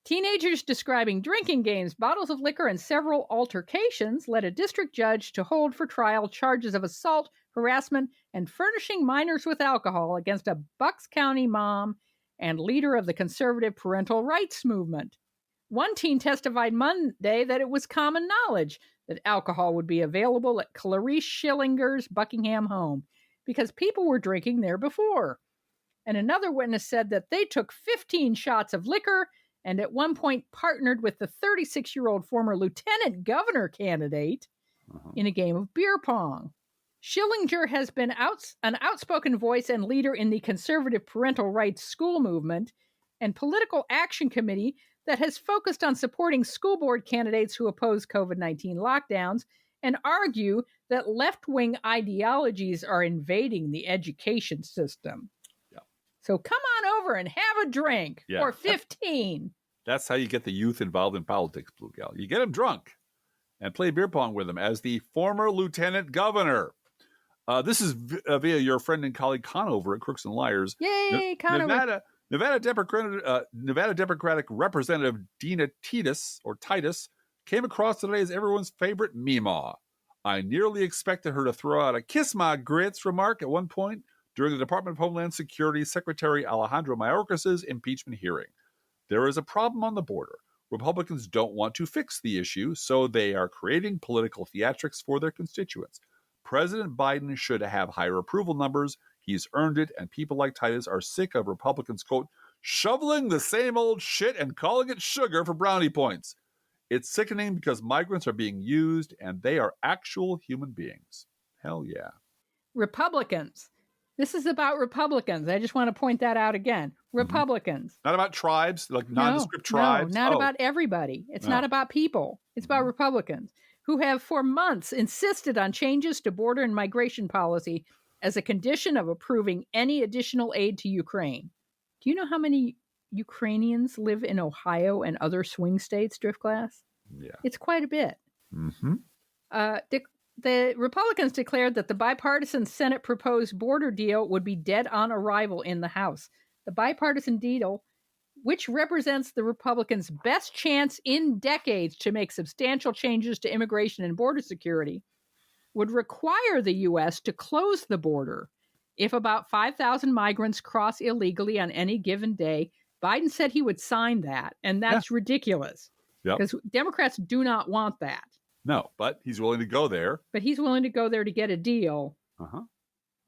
Teenagers describing drinking games, bottles of liquor, and several altercations led a district judge to hold for trial charges of assault, harassment, and furnishing minors with alcohol against a Bucks County mom and leader of the conservative parental rights movement. One teen testified Monday that it was common knowledge that alcohol would be available at Clarice Schillinger's Buckingham home because people were drinking there before. And another witness said that they took 15 shots of liquor and at one point partnered with the 36-year-old former lieutenant governor candidate in a game of beer pong. Schillinger has been an outspoken voice and leader in the conservative parental rights school movement and political action committee that has focused on supporting school board candidates who oppose COVID-19 lockdowns and argue that left-wing ideologies are invading the education system. Yeah. So come on over and have a drink for 15. That's how you get the youth involved in politics, Blue Gal. You get them drunk and play beer pong with them as the former lieutenant governor. This is via your friend and colleague Conover at Crooks and Liars. Yay, Conover. Nevada Democratic Representative Dina Titus came across today as everyone's favorite Meemaw. I nearly expected her to throw out a kiss my grits remark at one point during the Department of Homeland Security Secretary Alejandro Mayorkas's impeachment hearing. There is a problem on the border. Republicans don't want to fix the issue, so they are creating political theatrics for their constituents. President Biden should have higher approval numbers. He's earned it, and people like Titus are sick of Republicans, quote, shoveling the same old shit and calling it sugar for brownie points. It's sickening because migrants are being used, and they are actual human beings. Hell yeah. Republicans. This is about Republicans. I just want to point that out again. Republicans. Not about tribes, like nondescript tribes. No, not about everybody. It's not about people. It's about Republicans who have for months insisted on changes to border and migration policy as a condition of approving any additional aid to Ukraine. Do you know how many Ukrainians live in Ohio and other swing states, Driftglass? Yeah. It's quite a bit. Mm-hmm. The Republicans declared that the bipartisan Senate proposed border deal would be dead on arrival in the House. The bipartisan deal, which represents the Republicans' best chance in decades to make substantial changes to immigration and border security, would require the U.S. to close the border if about 5,000 migrants cross illegally on any given day. Biden said he would sign that, and that's ridiculous because Democrats do not want that. No, but he's willing to go there. But he's willing to go there to get a deal.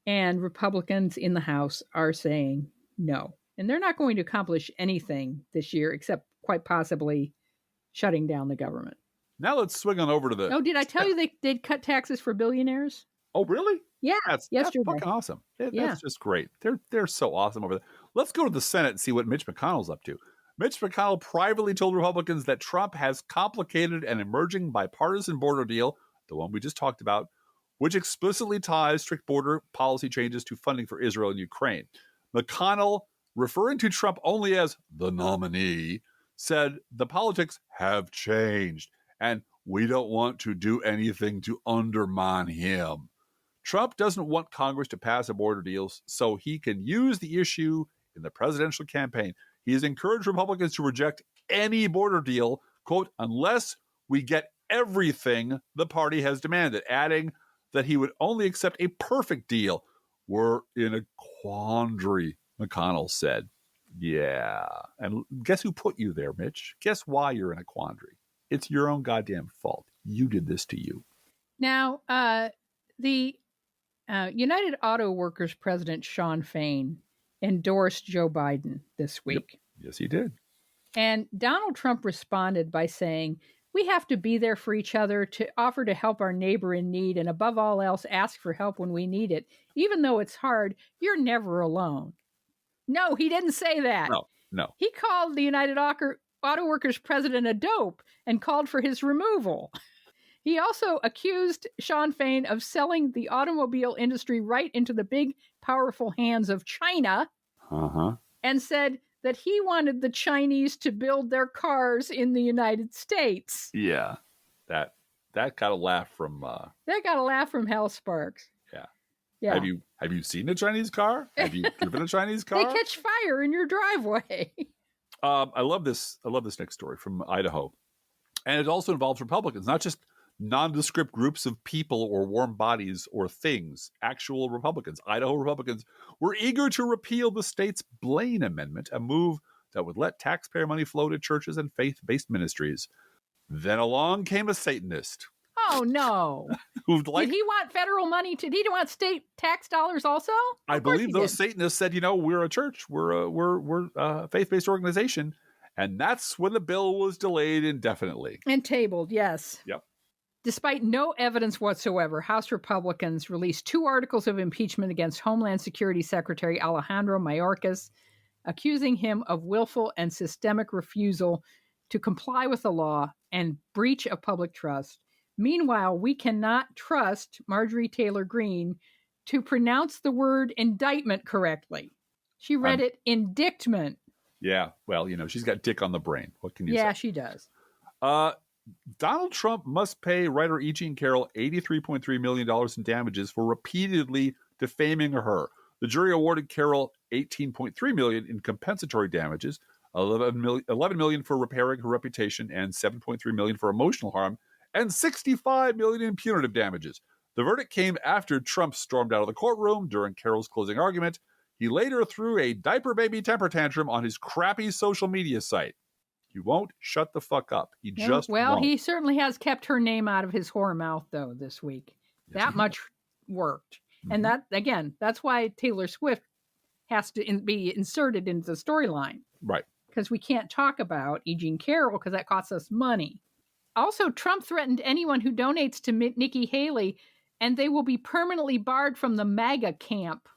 And Republicans in the House are saying no. And they're not going to accomplish anything this year except quite possibly shutting down the government. Now let's swing on over to the... Oh, did I tell you they'd cut taxes for billionaires? Oh, really? Yeah, that's fucking awesome. That's just great. They're so awesome over there. Let's go to the Senate and see what Mitch McConnell's up to. Mitch McConnell privately told Republicans that Trump has complicated an emerging bipartisan border deal, the one we just talked about, which explicitly ties strict border policy changes to funding for Israel and Ukraine. McConnell, referring to Trump only as the nominee, said the politics have changed, and we don't want to do anything to undermine him. Trump doesn't want Congress to pass a border deal so he can use the issue in the presidential campaign. He has encouraged Republicans to reject any border deal, quote, unless we get everything the party has demanded, adding that he would only accept a perfect deal. We're in a quandary, McConnell said. Yeah. And guess who put you there, Mitch? Guess why you're in a quandary? It's your own goddamn fault. You did this to you. Now, the United Auto Workers president, Sean Fain, endorsed Joe Biden this week. Yep. Yes, he did. And Donald Trump responded by saying, we have to be there for each other, to offer to help our neighbor in need, and above all else, ask for help when we need it. Even though it's hard, you're never alone. No, he didn't say that. No. He called the United Auto Workers president a dope and called for his removal. He also accused Sean Fain of selling the automobile industry right into the big, powerful hands of China, and said that he wanted the Chinese to build their cars in the United States. Yeah, that got a laugh from. That got a laugh from Hal Sparks. Yeah. Have you seen a Chinese car? Have you driven a Chinese car? They catch fire in your driveway. I love this next story from Idaho, and it also involves Republicans, not just nondescript groups of people or warm bodies or things. Actual Republicans, Idaho Republicans, were eager to repeal the state's Blaine Amendment, a move that would let taxpayer money flow to churches and faith-based ministries. Then along came a Satanist. Oh, no. Did he want federal money? Did he want state tax dollars also? I believe those Satanists said, we're a church. We're a faith-based organization. And that's when the bill was delayed indefinitely. And tabled, yes. Yep. Despite no evidence whatsoever, House Republicans released 2 articles of impeachment against Homeland Security Secretary Alejandro Mayorkas, accusing him of willful and systemic refusal to comply with the law and breach of public trust. Meanwhile, we cannot trust Marjorie Taylor Greene to pronounce the word indictment correctly. She read it indictment. Yeah, well, she's got dick on the brain. What can you say? Yeah, she does. Donald Trump must pay writer E. Jean Carroll $83.3 million in damages for repeatedly defaming her. The jury awarded Carroll $18.3 million in compensatory damages, $11 million for repairing her reputation, and $7.3 million for emotional harm, and $65 million in punitive damages. The verdict came after Trump stormed out of the courtroom during Carroll's closing argument. He later threw a diaper baby temper tantrum on his crappy social media site. He won't shut the fuck up. He won't. He certainly has kept her name out of his whore mouth, though, this week. Yes, that much worked. Mm-hmm. And that, again, that's why Taylor Swift has to be inserted into the storyline. Right. Because we can't talk about E. Jean Carroll because that costs us money. Also, Trump threatened anyone who donates to Nikki Haley, and they will be permanently barred from the MAGA camp.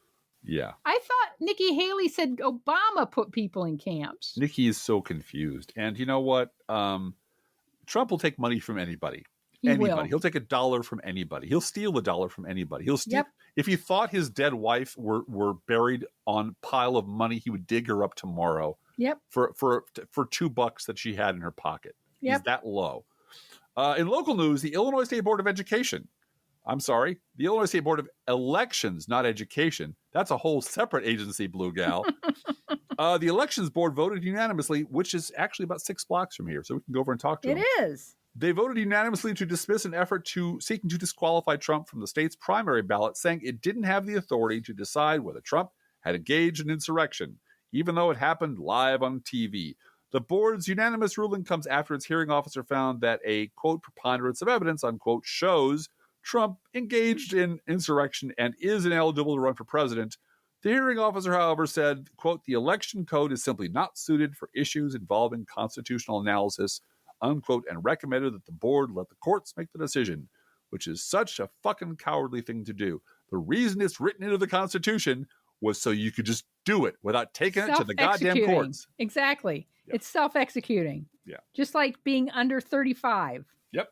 Yeah. I thought Nikki Haley said Obama put people in camps. Nikki is so confused. And you know what? Trump will take money from anybody. Will. He'll take $1 from anybody. He'll steal $1 from anybody. He'll steal. Yep. If he thought his dead wife were buried on a pile of money, he would dig her up tomorrow. Yep. For $2 that she had in her pocket. Yep. He's that low. In local news, the Illinois State Board of Education. The Illinois State Board of Elections, not Education. That's a whole separate agency, Blue Gal. The Elections Board voted unanimously, which is actually about 6 blocks from here, so we can go over and talk to them. It is. They voted unanimously to dismiss an effort seeking to disqualify Trump from the state's primary ballot, saying it didn't have the authority to decide whether Trump had engaged in insurrection, even though it happened live on TV. The board's unanimous ruling comes after its hearing officer found that a, quote, preponderance of evidence, unquote, shows Trump engaged in insurrection and is ineligible to run for president. The hearing officer, however, said, quote, the election code is simply not suited for issues involving constitutional analysis, unquote, and recommended that the board let the courts make the decision, which is such a fucking cowardly thing to do. The reason it's written into the Constitution was so you could just do it without taking it to the goddamn courts. Exactly. Yep. It's self-executing. Yeah. Just like being under 35. Yep.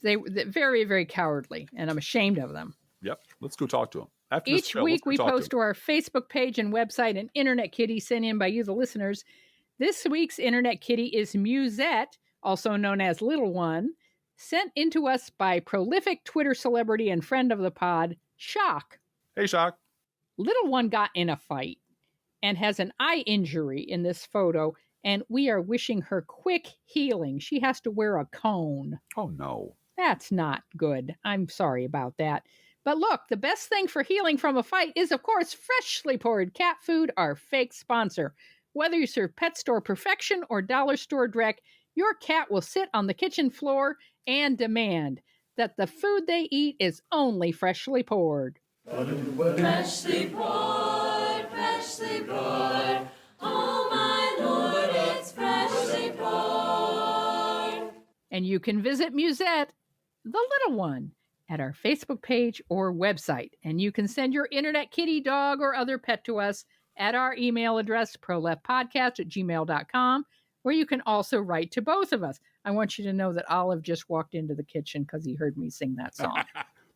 They're very, very cowardly, and I'm ashamed of them. Yep. Let's go talk to them. After Each week we post to our Facebook page and website an Internet Kitty sent in by you, the listeners. This week's Internet Kitty is Musette, also known as Little One, sent into us by prolific Twitter celebrity and friend of the pod, Shock. Hey, Shock. Little One got in a fight and has an eye injury in this photo And we are wishing her quick healing. She has to wear a cone. Oh, no. That's not good. I'm sorry about that. But look, the best thing for healing from a fight is, of course, freshly poured cat food, our fake sponsor. Whether you serve pet store perfection or dollar store dreck, your cat will sit on the kitchen floor and demand that the food they eat is only freshly poured. Freshly poured, freshly poured. Oh, my Lord, it's freshly poured. And you can visit Musette, the little one, at our Facebook page or website. And you can send your internet kitty, dog, or other pet to us at our email address, proleftpodcast@gmail.com, where you can also write to both of us. I want you to know that Olive just walked into the kitchen because he heard me sing that song.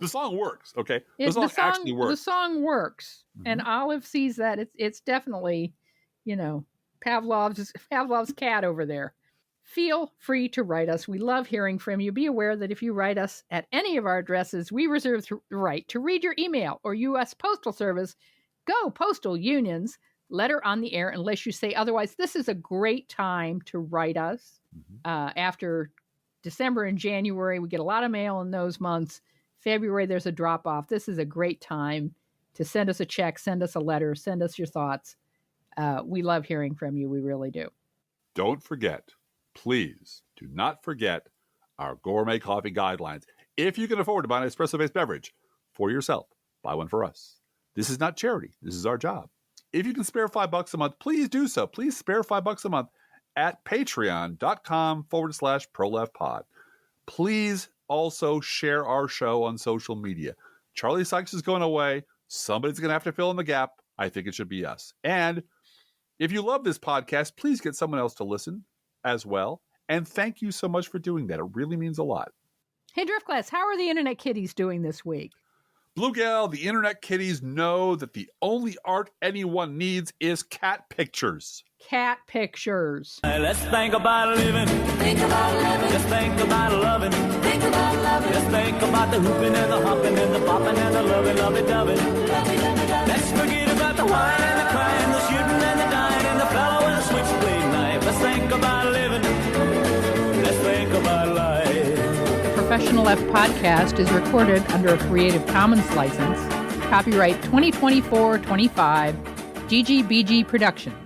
The song works, okay? The song actually works. The song works. Mm-hmm. And Olive sees that. It's definitely, Pavlov's cat over there. Feel free to write us. We love hearing from you. Be aware that if you write us at any of our addresses, we reserve the right to read your email or U.S. Postal Service. Go Postal Unions. Letter on the air unless you say otherwise. This is a great time to write us. After December and January, we get a lot of mail in those months. February, there's a drop off. This is a great time to send us a check, send us a letter, send us your thoughts. We love hearing from you. We really do. Don't forget, please do not forget our gourmet coffee guidelines. If you can afford to buy an espresso-based beverage for yourself, buy one for us. This is not charity. This is our job. If you can spare $5 a month, please do so. Please spare $5 a month at patreon.com/proleftpod. Please also share our show on social media. Charlie Sykes is going away. Somebody's going to have to fill in the gap. I think it should be us. And if you love this podcast, please get someone else to listen as well. And thank you so much for doing that. It really means a lot. Hey, Driftglass, how are the Internet Kitties doing this week? Blue Gal, the Internet Kitties know that the only art anyone needs is cat pictures. Cat pictures. Hey, let's think about living. Think about living. Let's think about loving. Think about loving. Let's think about the hooping and the hopping and the popping and the loving, lovey-dovey. Lovey-dovey-dovey. Let's forget about the wine and the crying, the shooting and the dying, and the fellow with the switchblade knife. Let's think about living. Let's think about life. Professional Left podcast is recorded under a Creative Commons license. Copyright 2024-25, GGBG Productions.